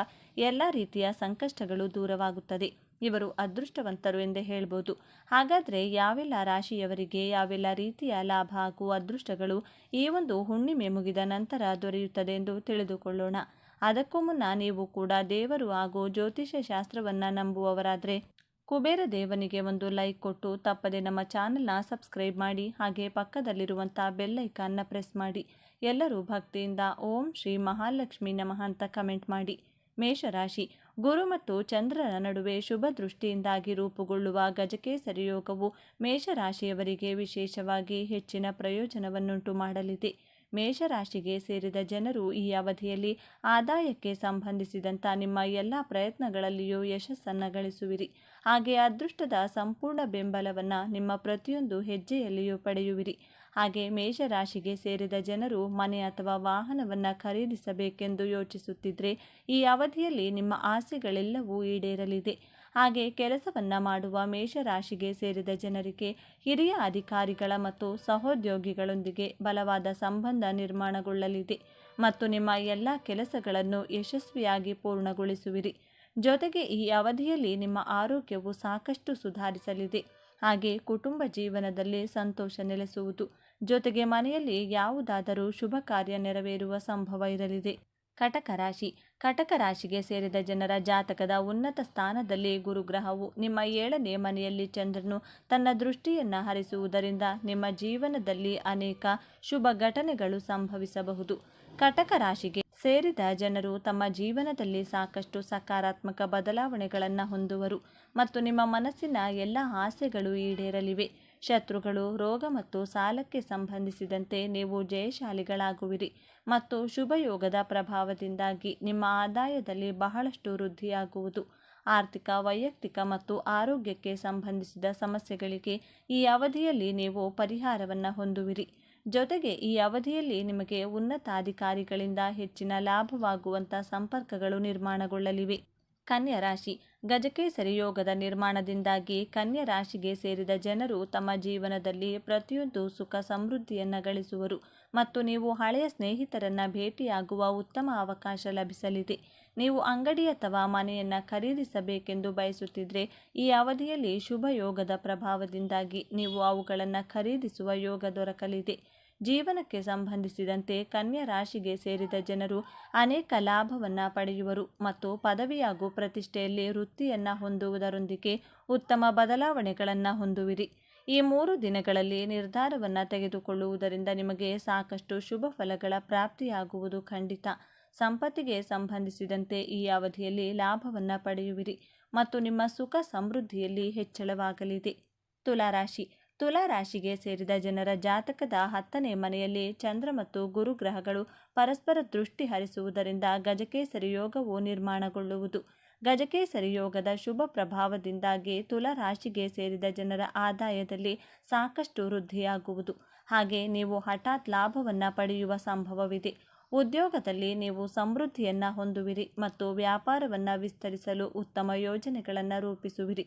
ಎಲ್ಲ ರೀತಿಯ ಸಂಕಷ್ಟಗಳು ದೂರವಾಗುತ್ತದೆ. ಇವರು ಅದೃಷ್ಟವಂತರು ಎಂದೇ ಹೇಳ್ಬೋದು. ಹಾಗಾದರೆ ಯಾವೆಲ್ಲ ರಾಶಿಯವರಿಗೆ ಯಾವೆಲ್ಲ ರೀತಿಯ ಲಾಭ ಹಾಗೂ ಅದೃಷ್ಟಗಳು ಈ ಒಂದು ಹುಣ್ಣಿಮೆ ಮುಗಿದ ನಂತರ ದೊರೆಯುತ್ತದೆ ಎಂದು ತಿಳಿದುಕೊಳ್ಳೋಣ. ಅದಕ್ಕೂ ಮುನ್ನ ನೀವು ಕೂಡ ದೇವರು ಹಾಗೂ ಜ್ಯೋತಿಷ್ಯ ಶಾಸ್ತ್ರವನ್ನು ನಂಬುವವರಾದರೆ ಕುಬೇರ ದೇವನಿಗೆ ಒಂದು ಲೈಕ್ ಕೊಟ್ಟು ತಪ್ಪದೆ ನಮ್ಮ ಚಾನೆಲ್ನ ಸಬ್ಸ್ಕ್ರೈಬ್ ಮಾಡಿ. ಹಾಗೆ ಪಕ್ಕದಲ್ಲಿರುವಂಥ ಬೆಲ್ ಐಕಾನ್ನ ಪ್ರೆಸ್ ಮಾಡಿ. ಎಲ್ಲರೂ ಭಕ್ತಿಯಿಂದ ಓಂ ಶ್ರೀ ಮಹಾಲಕ್ಷ್ಮಿ ನಮಃ ಅಂತ ಕಮೆಂಟ್ ಮಾಡಿ. ಮೇಷರಾಶಿ. ಗುರು ಮತ್ತು ಚಂದ್ರರ ನಡುವೆ ಶುಭ ದೃಷ್ಟಿಯಿಂದಾಗಿ ರೂಪುಗೊಳ್ಳುವ ಗಜಕೇಸರಿ ಯೋಗವು ಮೇಷರಾಶಿಯವರಿಗೆ ವಿಶೇಷವಾಗಿ ಹೆಚ್ಚಿನ ಪ್ರಯೋಜನವನ್ನುಂಟು ಮಾಡಲಿದೆ. ಮೇಷರಾಶಿಗೆ ಸೇರಿದ ಜನರು ಈ ಅವಧಿಯಲ್ಲಿ ಆದಾಯಕ್ಕೆ ಸಂಬಂಧಿಸಿದಂಥ ನಿಮ್ಮ ಎಲ್ಲ ಪ್ರಯತ್ನಗಳಲ್ಲಿಯೂ ಯಶಸ್ಸನ್ನು ಗಳಿಸುವಿರಿ. ಹಾಗೆ ಅದೃಷ್ಟದ ಸಂಪೂರ್ಣ ಬೆಂಬಲವನ್ನು ನಿಮ್ಮ ಪ್ರತಿಯೊಂದು ಹೆಜ್ಜೆಯಲ್ಲಿಯೂ ಪಡೆಯುವಿರಿ. ಹಾಗೆ ಮೇಷರಾಶಿಗೆ ಸೇರಿದ ಜನರು ಮನೆ ಅಥವಾ ವಾಹನವನ್ನು ಖರೀದಿಸಬೇಕೆಂದು ಯೋಚಿಸುತ್ತಿದ್ದರೆ ಈ ಅವಧಿಯಲ್ಲಿ ನಿಮ್ಮ ಆಸೆಗಳೆಲ್ಲವೂ ಈಡೇರಲಿದೆ. ಹಾಗೆ ಕೆಲಸವನ್ನು ಮಾಡುವ ಮೇಷರಾಶಿಗೆ ಸೇರಿದ ಜನರಿಗೆ ಹಿರಿಯ ಅಧಿಕಾರಿಗಳ ಮತ್ತು ಸಹೋದ್ಯೋಗಿಗಳೊಂದಿಗೆ ಬಲವಾದ ಸಂಬಂಧ ನಿರ್ಮಾಣಗೊಳ್ಳಲಿದೆ ಮತ್ತು ನಿಮ್ಮ ಎಲ್ಲ ಕೆಲಸಗಳನ್ನು ಯಶಸ್ವಿಯಾಗಿ ಪೂರ್ಣಗೊಳಿಸುವಿರಿ. ಜೊತೆಗೆ ಈ ಅವಧಿಯಲ್ಲಿ ನಿಮ್ಮ ಆರೋಗ್ಯವು ಸಾಕಷ್ಟು ಸುಧಾರಿಸಲಿದೆ. ಹಾಗೆ ಕುಟುಂಬ ಜೀವನದಲ್ಲಿ ಸಂತೋಷ ನೆಲೆಸುವುದು. ಜೊತೆಗೆ ಮನೆಯಲ್ಲಿ ಯಾವುದಾದರೂ ಶುಭ ಕಾರ್ಯ ನೆರವೇರುವ ಸಂಭವ ಇರಲಿದೆ. ಕಟಕ ರಾಶಿ. ಕಟಕ ರಾಶಿಗೆ ಸೇರಿದ ಜನರ ಜಾತಕದ ಉನ್ನತ ಸ್ಥಾನದಲ್ಲಿ ಗುರುಗ್ರಹವು ನಿಮ್ಮ 7ನೇ ಮನೆಯಲ್ಲಿ ಚಂದ್ರನು ತನ್ನ ದೃಷ್ಟಿಯನ್ನು ಹರಿಸುವುದರಿಂದ ನಿಮ್ಮ ಜೀವನದಲ್ಲಿ ಅನೇಕ ಶುಭ ಘಟನೆಗಳು ಸಂಭವಿಸಬಹುದು. ಕಟಕ ರಾಶಿಗೆ ಸೇರಿದ ಜನರು ತಮ್ಮ ಜೀವನದಲ್ಲಿ ಸಾಕಷ್ಟು ಸಕಾರಾತ್ಮಕ ಬದಲಾವಣೆಗಳನ್ನು ಹೊಂದುವರು ಮತ್ತು ನಿಮ್ಮ ಮನಸ್ಸಿನ ಎಲ್ಲ ಆಸೆಗಳು ಈಡೇರಲಿವೆ. ಶತ್ರುಗಳು, ರೋಗ ಮತ್ತು ಸಾಲಕ್ಕೆ ಸಂಬಂಧಿಸಿದಂತೆ ನೀವು ಜಯಶಾಲಿಗಳಾಗುವಿರಿ ಮತ್ತು ಶುಭಯೋಗದ ಪ್ರಭಾವದಿಂದಾಗಿ ನಿಮ್ಮ ಆದಾಯದಲ್ಲಿ ಬಹಳಷ್ಟು ವೃದ್ಧಿಯಾಗುವುದು. ಆರ್ಥಿಕ, ವೈಯಕ್ತಿಕ ಮತ್ತು ಆರೋಗ್ಯಕ್ಕೆ ಸಂಬಂಧಿಸಿದ ಸಮಸ್ಯೆಗಳಿಗೆ ಈ ಅವಧಿಯಲ್ಲಿ ನೀವು ಪರಿಹಾರವನ್ನು ಹೊಂದುವಿರಿ. ಜೊತೆಗೆ ಈ ಅವಧಿಯಲ್ಲಿ ನಿಮಗೆ ಉನ್ನತಾಧಿಕಾರಿಗಳಿಂದ ಹೆಚ್ಚಿನ ಲಾಭವಾಗುವಂಥ ಸಂಪರ್ಕಗಳು ನಿರ್ಮಾಣಗೊಳ್ಳಲಿವೆ. ಕನ್ಯಾ ರಾಶಿ. ಗಜಕೇಸರಿ ಯೋಗದ ನಿರ್ಮಾಣದಿಂದಾಗಿ ಕನ್ಯಾ ರಾಶಿಗೆ ಸೇರಿದ ಜನರು ತಮ್ಮ ಜೀವನದಲ್ಲಿ ಪ್ರತಿಯೊಂದು ಸುಖ ಸಮೃದ್ಧಿಯನ್ನು ಗಳಿಸುವರು ಮತ್ತು ನೀವು ಹಳೆಯ ಸ್ನೇಹಿತರನ್ನು ಭೇಟಿಯಾಗುವ ಉತ್ತಮ ಅವಕಾಶ ಲಭಿಸಲಿದೆ. ನೀವು ಅಂಗಡಿ ಅಥವಾ ಮನೆಯನ್ನು ಖರೀದಿಸಬೇಕೆಂದು ಬಯಸುತ್ತಿದ್ದರೆ ಈ ಅವಧಿಯಲ್ಲಿ ಶುಭ ಯೋಗದ ಪ್ರಭಾವದಿಂದಾಗಿ ನೀವು ಅವುಗಳನ್ನು ಖರೀದಿಸುವ ಯೋಗ ದೊರಕಲಿದೆ. ಜೀವನಕ್ಕೆ ಸಂಬಂಧಿಸಿದಂತೆ ಕನ್ಯಾ ರಾಶಿಗೆ ಸೇರಿದ ಜನರು ಅನೇಕ ಲಾಭವನ್ನು ಪಡೆಯುವರು ಮತ್ತು ಪದವಿ ಹಾಗೂ ಪ್ರತಿಷ್ಠೆಯಲ್ಲಿ ವೃತ್ತಿಯನ್ನು ಹೊಂದುವುದರೊಂದಿಗೆ ಉತ್ತಮ ಬದಲಾವಣೆಗಳನ್ನು ಹೊಂದುವಿರಿ. ಈ 3 ದಿನಗಳಲ್ಲಿ ನಿರ್ಧಾರವನ್ನು ತೆಗೆದುಕೊಳ್ಳುವುದರಿಂದ ನಿಮಗೆ ಸಾಕಷ್ಟು ಶುಭ ಫಲಗಳ ಪ್ರಾಪ್ತಿಯಾಗುವುದು ಖಂಡಿತ. ಸಂಪತ್ತಿಗೆ ಸಂಬಂಧಿಸಿದಂತೆ ಈ ಅವಧಿಯಲ್ಲಿ ಲಾಭವನ್ನು ಪಡೆಯುವಿರಿ ಮತ್ತು ನಿಮ್ಮ ಸುಖ ಸಮೃದ್ಧಿಯಲ್ಲಿ ಹೆಚ್ಚಳವಾಗಲಿದೆ. ತುಲಾರಾಶಿ. ತುಲಾರಾಶಿಗೆ ಸೇರಿದ ಜನರ ಜಾತಕದ 10ನೇ ಮನೆಯಲ್ಲಿ ಚಂದ್ರ ಮತ್ತು ಗುರು ಗ್ರಹಗಳು ಪರಸ್ಪರ ದೃಷ್ಟಿ ಹರಿಸುವುದರಿಂದ ಗಜಕೇಸರಿ ಯೋಗವು ನಿರ್ಮಾಣಗೊಳ್ಳುವುದು. ಗಜಕೇಸರಿ ಯೋಗದ ಶುಭ ಪ್ರಭಾವದಿಂದಾಗಿ ತುಲಾರಾಶಿಗೆ ಸೇರಿದ ಜನರ ಆದಾಯದಲ್ಲಿ ಸಾಕಷ್ಟು ವೃದ್ಧಿಯಾಗುವುದು. ಹಾಗೆ ನೀವು ಹಠಾತ್ ಲಾಭವನ್ನು ಪಡೆಯುವ ಸಂಭವವಿದೆ. ಉದ್ಯೋಗದಲ್ಲಿ ನೀವು ಸಮೃದ್ಧಿಯನ್ನು ಹೊಂದುವಿರಿ ಮತ್ತು ವ್ಯಾಪಾರವನ್ನು ವಿಸ್ತರಿಸಲು ಉತ್ತಮ ಯೋಜನೆಗಳನ್ನು ರೂಪಿಸುವಿರಿ.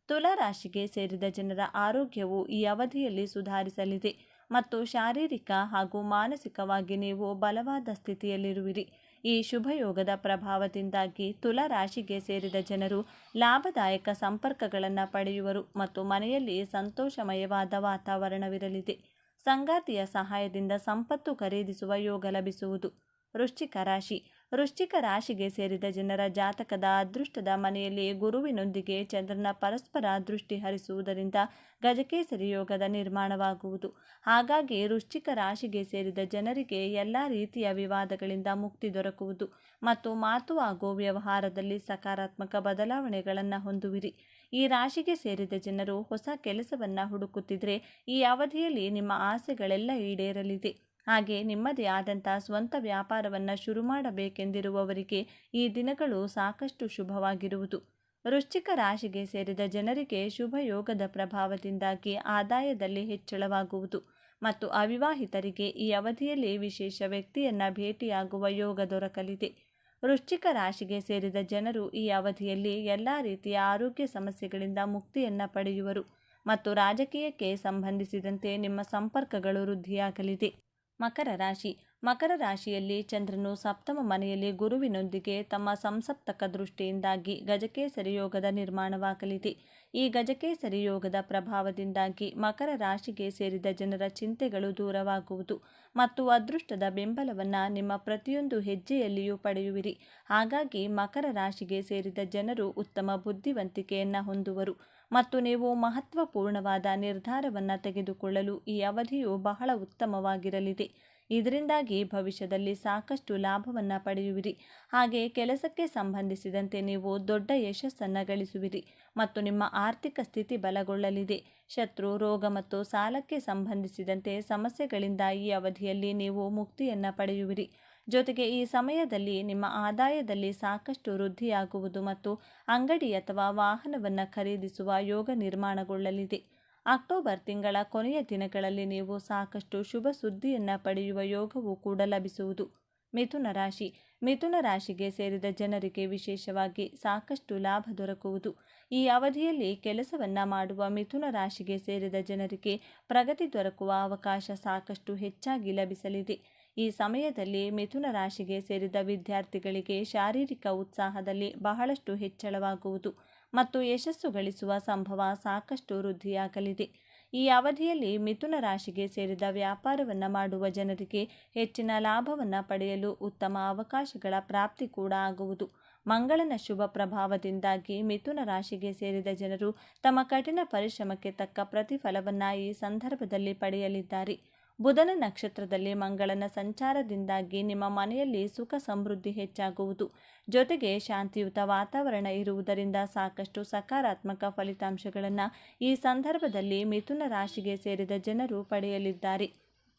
ತುಲಾರಾಶಿಗೆ ಸೇರಿದ ಜನರ ಆರೋಗ್ಯವು ಈ ಅವಧಿಯಲ್ಲಿ ಸುಧಾರಿಸಲಿದೆ ಮತ್ತು ಶಾರೀರಿಕ ಹಾಗೂ ಮಾನಸಿಕವಾಗಿ ನೀವು ಬಲವಾದ ಸ್ಥಿತಿಯಲ್ಲಿರುವಿರಿ. ಈ ಶುಭಯೋಗದ ಪ್ರಭಾವದಿಂದಾಗಿ ತುಲಾರಾಶಿಗೆ ಸೇರಿದ ಜನರು ಲಾಭದಾಯಕ ಸಂಪರ್ಕಗಳನ್ನು ಪಡೆಯುವರು ಮತ್ತು ಮನೆಯಲ್ಲಿ ಸಂತೋಷಮಯವಾದ ವಾತಾವರಣವಿರಲಿದೆ. ಸಂಗಾತಿಯ ಸಹಾಯದಿಂದ ಸಂಪತ್ತು ಖರೀದಿಸುವ ಯೋಗ ಲಭಿಸುವುದು. ವೃಶ್ಚಿಕ ರಾಶಿ. ವೃಶ್ಚಿಕ ರಾಶಿಗೆ ಸೇರಿದ ಜನರ ಜಾತಕದ ಅದೃಷ್ಟದ ಮನೆಯಲ್ಲಿ ಗುರುವಿನೊಂದಿಗೆ ಚಂದ್ರನ ಪರಸ್ಪರ ದೃಷ್ಟಿ ಹರಿಸುವುದರಿಂದ ಗಜಕೇಸರಿ ಯೋಗದ ನಿರ್ಮಾಣವಾಗುವುದು. ಹಾಗಾಗಿ ವೃಶ್ಚಿಕ ರಾಶಿಗೆ ಸೇರಿದ ಜನರಿಗೆ ಎಲ್ಲ ರೀತಿಯ ವಿವಾದಗಳಿಂದ ಮುಕ್ತಿ ದೊರಕುವುದು ಮತ್ತು ಮಾತು ಹಾಗೂ ವ್ಯವಹಾರದಲ್ಲಿ ಸಕಾರಾತ್ಮಕ ಬದಲಾವಣೆಗಳನ್ನು ಹೊಂದುವಿರಿ. ಈ ರಾಶಿಗೆ ಸೇರಿದ ಜನರು ಹೊಸ ಕೆಲಸವನ್ನು ಹುಡುಕುತ್ತಿದ್ದರೆ ಈ ಅವಧಿಯಲ್ಲಿ ನಿಮ್ಮ ಆಸೆಗಳೆಲ್ಲ ಈಡೇರಲಿದೆ. ಹಾಗೆ ನಿಮ್ಮದೇ ಆದಂಥ ಸ್ವಂತ ವ್ಯಾಪಾರವನ್ನು ಶುರು ಮಾಡಬೇಕೆಂದಿರುವವರಿಗೆ ಈ ದಿನಗಳು ಸಾಕಷ್ಟು ಶುಭವಾಗಿರುವುದು. ವೃಶ್ಚಿಕ ರಾಶಿಗೆ ಸೇರಿದ ಜನರಿಗೆ ಶುಭ ಯೋಗದ ಪ್ರಭಾವದಿಂದಾಗಿ ಆದಾಯದಲ್ಲಿ ಹೆಚ್ಚಳವಾಗುವುದು ಮತ್ತು ಅವಿವಾಹಿತರಿಗೆ ಈ ಅವಧಿಯಲ್ಲಿ ವಿಶೇಷ ವ್ಯಕ್ತಿಯನ್ನು ಭೇಟಿಯಾಗುವ ಯೋಗ ದೊರಕಲಿದೆ. ವೃಶ್ಚಿಕ ರಾಶಿಗೆ ಸೇರಿದ ಜನರು ಈ ಅವಧಿಯಲ್ಲಿ ಎಲ್ಲ ರೀತಿಯ ಆರೋಗ್ಯ ಸಮಸ್ಯೆಗಳಿಂದ ಮುಕ್ತಿಯನ್ನು ಪಡೆಯುವರು ಮತ್ತು ರಾಜಕೀಯಕ್ಕೆ ಸಂಬಂಧಿಸಿದಂತೆ ನಿಮ್ಮ ಸಂಪರ್ಕಗಳು ವೃದ್ಧಿಯಾಗಲಿದೆ. ಮಕರ ರಾಶಿ. ಮಕರ ರಾಶಿಯಲ್ಲಿ ಚಂದ್ರನು ಸಪ್ತಮ ಮನೆಯಲ್ಲಿ ಗುರುವಿನೊಂದಿಗೆ ತಮ್ಮ ಸಂಸಪ್ತಕ ದೃಷ್ಟಿಯಿಂದಾಗಿ ಗಜಕೇಸರಿ ಯೋಗದ ನಿರ್ಮಾಣವಾಗಲಿದೆ. ಈ ಗಜಕೇಸರಿ ಯೋಗದ ಪ್ರಭಾವದಿಂದಾಗಿ ಮಕರ ರಾಶಿಗೆ ಸೇರಿದ ಜನರ ಚಿಂತೆಗಳು ದೂರವಾಗುವುದು ಮತ್ತು ಅದೃಷ್ಟದ ಬೆಂಬಲವನ್ನು ನಿಮ್ಮ ಪ್ರತಿಯೊಂದು ಹೆಜ್ಜೆಯಲ್ಲಿಯೂ ಪಡೆಯುವಿರಿ. ಹಾಗಾಗಿ ಮಕರ ರಾಶಿಗೆ ಸೇರಿದ ಜನರು ಉತ್ತಮ ಬುದ್ಧಿವಂತಿಕೆಯನ್ನು ಹೊಂದುವರು ಮತ್ತು ನೀವು ಮಹತ್ವಪೂರ್ಣವಾದ ನಿರ್ಧಾರವನ್ನು ತೆಗೆದುಕೊಳ್ಳಲು ಈ ಅವಧಿಯು ಬಹಳ ಉತ್ತಮವಾಗಿರಲಿದೆ. ಇದರಿಂದಾಗಿ ಭವಿಷ್ಯದಲ್ಲಿ ಸಾಕಷ್ಟು ಲಾಭವನ್ನು ಪಡೆಯುವಿರಿ. ಹಾಗೆ ಕೆಲಸಕ್ಕೆ ಸಂಬಂಧಿಸಿದಂತೆ ನೀವು ದೊಡ್ಡ ಯಶಸ್ಸನ್ನು ಗಳಿಸುವಿರಿ ಮತ್ತು ನಿಮ್ಮ ಆರ್ಥಿಕ ಸ್ಥಿತಿ ಬಲಗೊಳ್ಳಲಿದೆ. ಶತ್ರು, ರೋಗ ಮತ್ತು ಸಾಲಕ್ಕೆ ಸಂಬಂಧಿಸಿದಂತೆ ಸಮಸ್ಯೆಗಳಿಂದ ಈ ಅವಧಿಯಲ್ಲಿ ನೀವು ಮುಕ್ತಿಯನ್ನು ಪಡೆಯುವಿರಿ. ಜೊತೆಗೆ ಈ ಸಮಯದಲ್ಲಿ ನಿಮ್ಮ ಆದಾಯದಲ್ಲಿ ಸಾಕಷ್ಟು ವೃದ್ಧಿಯಾಗುವುದು ಮತ್ತು ಅಂಗಡಿ ಅಥವಾ ವಾಹನವನ್ನು ಖರೀದಿಸುವ ಯೋಗ ನಿರ್ಮಾಣಗೊಳ್ಳಲಿದೆ. ಅಕ್ಟೋಬರ್ ತಿಂಗಳ ಕೊನೆಯ ದಿನಗಳಲ್ಲಿ ನೀವು ಸಾಕಷ್ಟು ಶುಭ ಸುದ್ದಿಯನ್ನು ಪಡೆಯುವ ಯೋಗವೂ ಕೂಡ ಲಭಿಸುವುದು. ಮಿಥುನ ರಾಶಿ. ಮಿಥುನ ರಾಶಿಗೆ ಸೇರಿದ ಜನರಿಗೆ ವಿಶೇಷವಾಗಿ ಸಾಕಷ್ಟು ಲಾಭ ದೊರಕುವುದು. ಈ ಅವಧಿಯಲ್ಲಿ ಕೆಲಸವನ್ನು ಮಾಡುವ ಮಿಥುನ ರಾಶಿಗೆ ಸೇರಿದ ಜನರಿಗೆ ಪ್ರಗತಿ ದೊರಕುವ ಅವಕಾಶ ಸಾಕಷ್ಟು ಹೆಚ್ಚಾಗಿ ಲಭಿಸಲಿದೆ. ಈ ಸಮಯದಲ್ಲಿ ಮಿಥುನ ರಾಶಿಗೆ ಸೇರಿದ ವಿದ್ಯಾರ್ಥಿಗಳಿಗೆ ಶಾರೀರಿಕ ಉತ್ಸಾಹದಲ್ಲಿ ಬಹಳಷ್ಟು ಹೆಚ್ಚಳವಾಗುವುದು ಮತ್ತು ಯಶಸ್ಸು ಗಳಿಸುವ ಸಂಭವ ಸಾಕಷ್ಟು ವೃದ್ಧಿಯಾಗಲಿದೆ. ಈ ಅವಧಿಯಲ್ಲಿ ಮಿಥುನ ರಾಶಿಗೆ ಸೇರಿದ ವ್ಯಾಪಾರವನ್ನು ಮಾಡುವ ಜನರಿಗೆ ಹೆಚ್ಚಿನ ಲಾಭವನ್ನು ಪಡೆಯಲು ಉತ್ತಮ ಅವಕಾಶಗಳ ಪ್ರಾಪ್ತಿ ಕೂಡ ಆಗುವುದು. ಮಂಗಳನ ಶುಭ ಪ್ರಭಾವದಿಂದಾಗಿ ಮಿಥುನ ರಾಶಿಗೆ ಸೇರಿದ ಜನರು ತಮ್ಮ ಕಠಿಣ ಪರಿಶ್ರಮಕ್ಕೆ ತಕ್ಕ ಪ್ರತಿಫಲವನ್ನು ಈ ಸಂದರ್ಭದಲ್ಲಿ ಪಡೆಯಲಿದ್ದಾರೆ. ಬುಧನ ನಕ್ಷತ್ರದಲ್ಲಿ ಮಂಗಳನ ಸಂಚಾರದಿಂದಾಗಿ ನಿಮ್ಮ ಮನೆಯಲ್ಲಿ ಸುಖ ಸಮೃದ್ಧಿ ಹೆಚ್ಚಾಗುವುದು. ಜೊತೆಗೆ ಶಾಂತಿಯುತ ವಾತಾವರಣ ಇರುವುದರಿಂದ ಸಾಕಷ್ಟು ಸಕಾರಾತ್ಮಕ ಫಲಿತಾಂಶಗಳನ್ನು ಈ ಸಂದರ್ಭದಲ್ಲಿ ಮಿಥುನ ರಾಶಿಗೆ ಸೇರಿದ ಜನರು ಪಡೆಯಲಿದ್ದಾರೆ.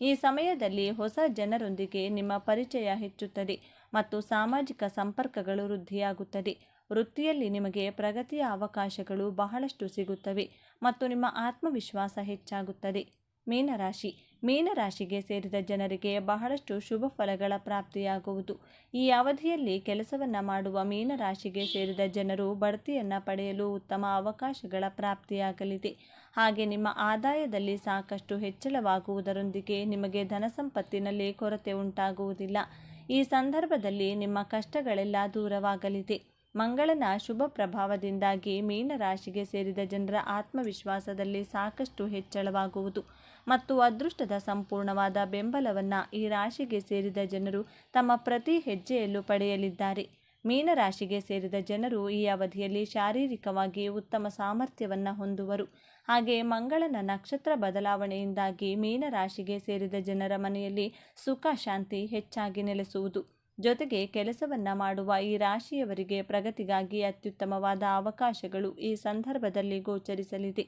ಈ ಸಮಯದಲ್ಲಿ ಹೊಸ ಜನರೊಂದಿಗೆ ನಿಮ್ಮ ಪರಿಚಯ ಹೆಚ್ಚುತ್ತದೆ ಮತ್ತು ಸಾಮಾಜಿಕ ಸಂಪರ್ಕಗಳು ವೃದ್ಧಿಯಾಗುತ್ತದೆ. ವೃತ್ತಿಯಲ್ಲಿ ನಿಮಗೆ ಪ್ರಗತಿಯ ಅವಕಾಶಗಳು ಬಹಳಷ್ಟು ಸಿಗುತ್ತವೆ ಮತ್ತು ನಿಮ್ಮ ಆತ್ಮವಿಶ್ವಾಸ ಹೆಚ್ಚಾಗುತ್ತದೆ. ಮೀನರಾಶಿ. ಮೀನರಾಶಿಗೆ ಸೇರಿದ ಜನರಿಗೆ ಬಹಳಷ್ಟು ಶುಭ ಫಲಗಳ ಪ್ರಾಪ್ತಿಯಾಗುವುದು. ಈ ಅವಧಿಯಲ್ಲಿ ಕೆಲಸವನ್ನು ಮಾಡುವ ಮೀನರಾಶಿಗೆ ಸೇರಿದ ಜನರು ಬಡ್ತಿಯನ್ನು ಪಡೆಯಲು ಉತ್ತಮ ಅವಕಾಶಗಳ ಪ್ರಾಪ್ತಿಯಾಗಲಿದೆ. ಹಾಗೆ ನಿಮ್ಮ ಆದಾಯದಲ್ಲಿ ಸಾಕಷ್ಟು ಹೆಚ್ಚಳವಾಗುವುದರೊಂದಿಗೆ ನಿಮಗೆ ಧನ ಸಂಪತ್ತಿನಲ್ಲಿ ಕೊರತೆ ಉಂಟಾಗುವುದಿಲ್ಲ. ಈ ಸಂದರ್ಭದಲ್ಲಿ ನಿಮ್ಮ ಕಷ್ಟಗಳೆಲ್ಲ ದೂರವಾಗಲಿದೆ. ಮಂಗಳನ ಶುಭ ಪ್ರಭಾವದಿಂದಾಗಿ ಮೀನರಾಶಿಗೆ ಸೇರಿದ ಜನರ ಆತ್ಮವಿಶ್ವಾಸದಲ್ಲಿ ಸಾಕಷ್ಟು ಹೆಚ್ಚಳವಾಗುವುದು ಮತ್ತು ಅದೃಷ್ಟದ ಸಂಪೂರ್ಣವಾದ ಬೆಂಬಲವನ್ನು ಈ ರಾಶಿಗೆ ಸೇರಿದ ಜನರು ತಮ್ಮ ಪ್ರತಿ ಹೆಜ್ಜೆಯಲ್ಲೂ ಪಡೆಯಲಿದ್ದಾರೆ. ಮೀನರಾಶಿಗೆ ಸೇರಿದ ಜನರು ಈ ಅವಧಿಯಲ್ಲಿ ಶಾರೀರಿಕವಾಗಿ ಉತ್ತಮ ಸಾಮರ್ಥ್ಯವನ್ನು ಹೊಂದುವರು. ಹಾಗೆ ಮಂಗಳನ ನಕ್ಷತ್ರ ಬದಲಾವಣೆಯಿಂದಾಗಿ ಮೀನರಾಶಿಗೆ ಸೇರಿದ ಜನರ ಮನೆಯಲ್ಲಿ ಸುಖ ಶಾಂತಿ ಹೆಚ್ಚಾಗಿ ನೆಲೆಸುವುದು. ಜೊತೆಗೆ ಕೆಲಸವನ್ನು ಮಾಡುವ ಈ ರಾಶಿಯವರಿಗೆ ಪ್ರಗತಿಗಾಗಿ ಅತ್ಯುತ್ತಮವಾದ ಅವಕಾಶಗಳು ಈ ಸಂದರ್ಭದಲ್ಲಿ ಗೋಚರಿಸಲಿದೆ.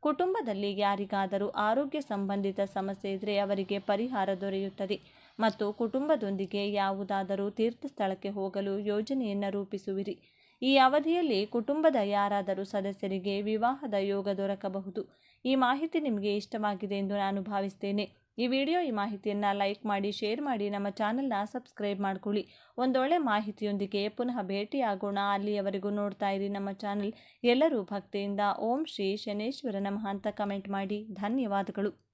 ಕುಟುಂಬದಲ್ಲಿ ಯಾರಿಗಾದರೂ ಆರೋಗ್ಯ ಸಂಬಂಧಿತ ಸಮಸ್ಯೆ ಇದ್ದರೆ ಅವರಿಗೆ ಪರಿಹಾರ ದೊರೆಯುತ್ತದೆ ಮತ್ತು ಕುಟುಂಬದೊಂದಿಗೆ ಯಾವುದಾದರೂ ತೀರ್ಥ ಸ್ಥಳಕ್ಕೆ ಹೋಗಲು ಯೋಜನೆಯನ್ನು ರೂಪಿಸುವಿರಿ. ಈ ಅವಧಿಯಲ್ಲಿ ಕುಟುಂಬದ ಯಾರಾದರೂ ಸದಸ್ಯರಿಗೆ ವಿವಾಹದ ಯೋಗ ದೊರಕಬಹುದು. ಈ ಮಾಹಿತಿ ನಿಮಗೆ ಇಷ್ಟವಾಗಿದೆ ಎಂದು ನಾನು ಭಾವಿಸ್ತೇನೆ. ಈ ಮಾಹಿತಿಯನ್ನು ಲೈಕ್ ಮಾಡಿ, ಶೇರ್ ಮಾಡಿ, ನಮ್ಮ ಚಾನಲ್ನ ಸಬ್ಸ್ಕ್ರೈಬ್ ಮಾಡ್ಕೊಳ್ಳಿ. ಒಂದೊಳ್ಳೆ ಮಾಹಿತಿಯೊಂದಿಗೆ ಪುನಃ ಭೇಟಿಯಾಗೋಣ. ಅಲ್ಲಿಯವರೆಗೂ ನೋಡ್ತಾ ಇರಿ ನಮ್ಮ ಚಾನಲ್. ಎಲ್ಲರೂ ಭಕ್ತಿಯಿಂದ ಓಂ ಶ್ರೀ ಶನೇಶ್ವರ ನಮಃ ಅಂತ ಕಮೆಂಟ್ ಮಾಡಿ. ಧನ್ಯವಾದಗಳು.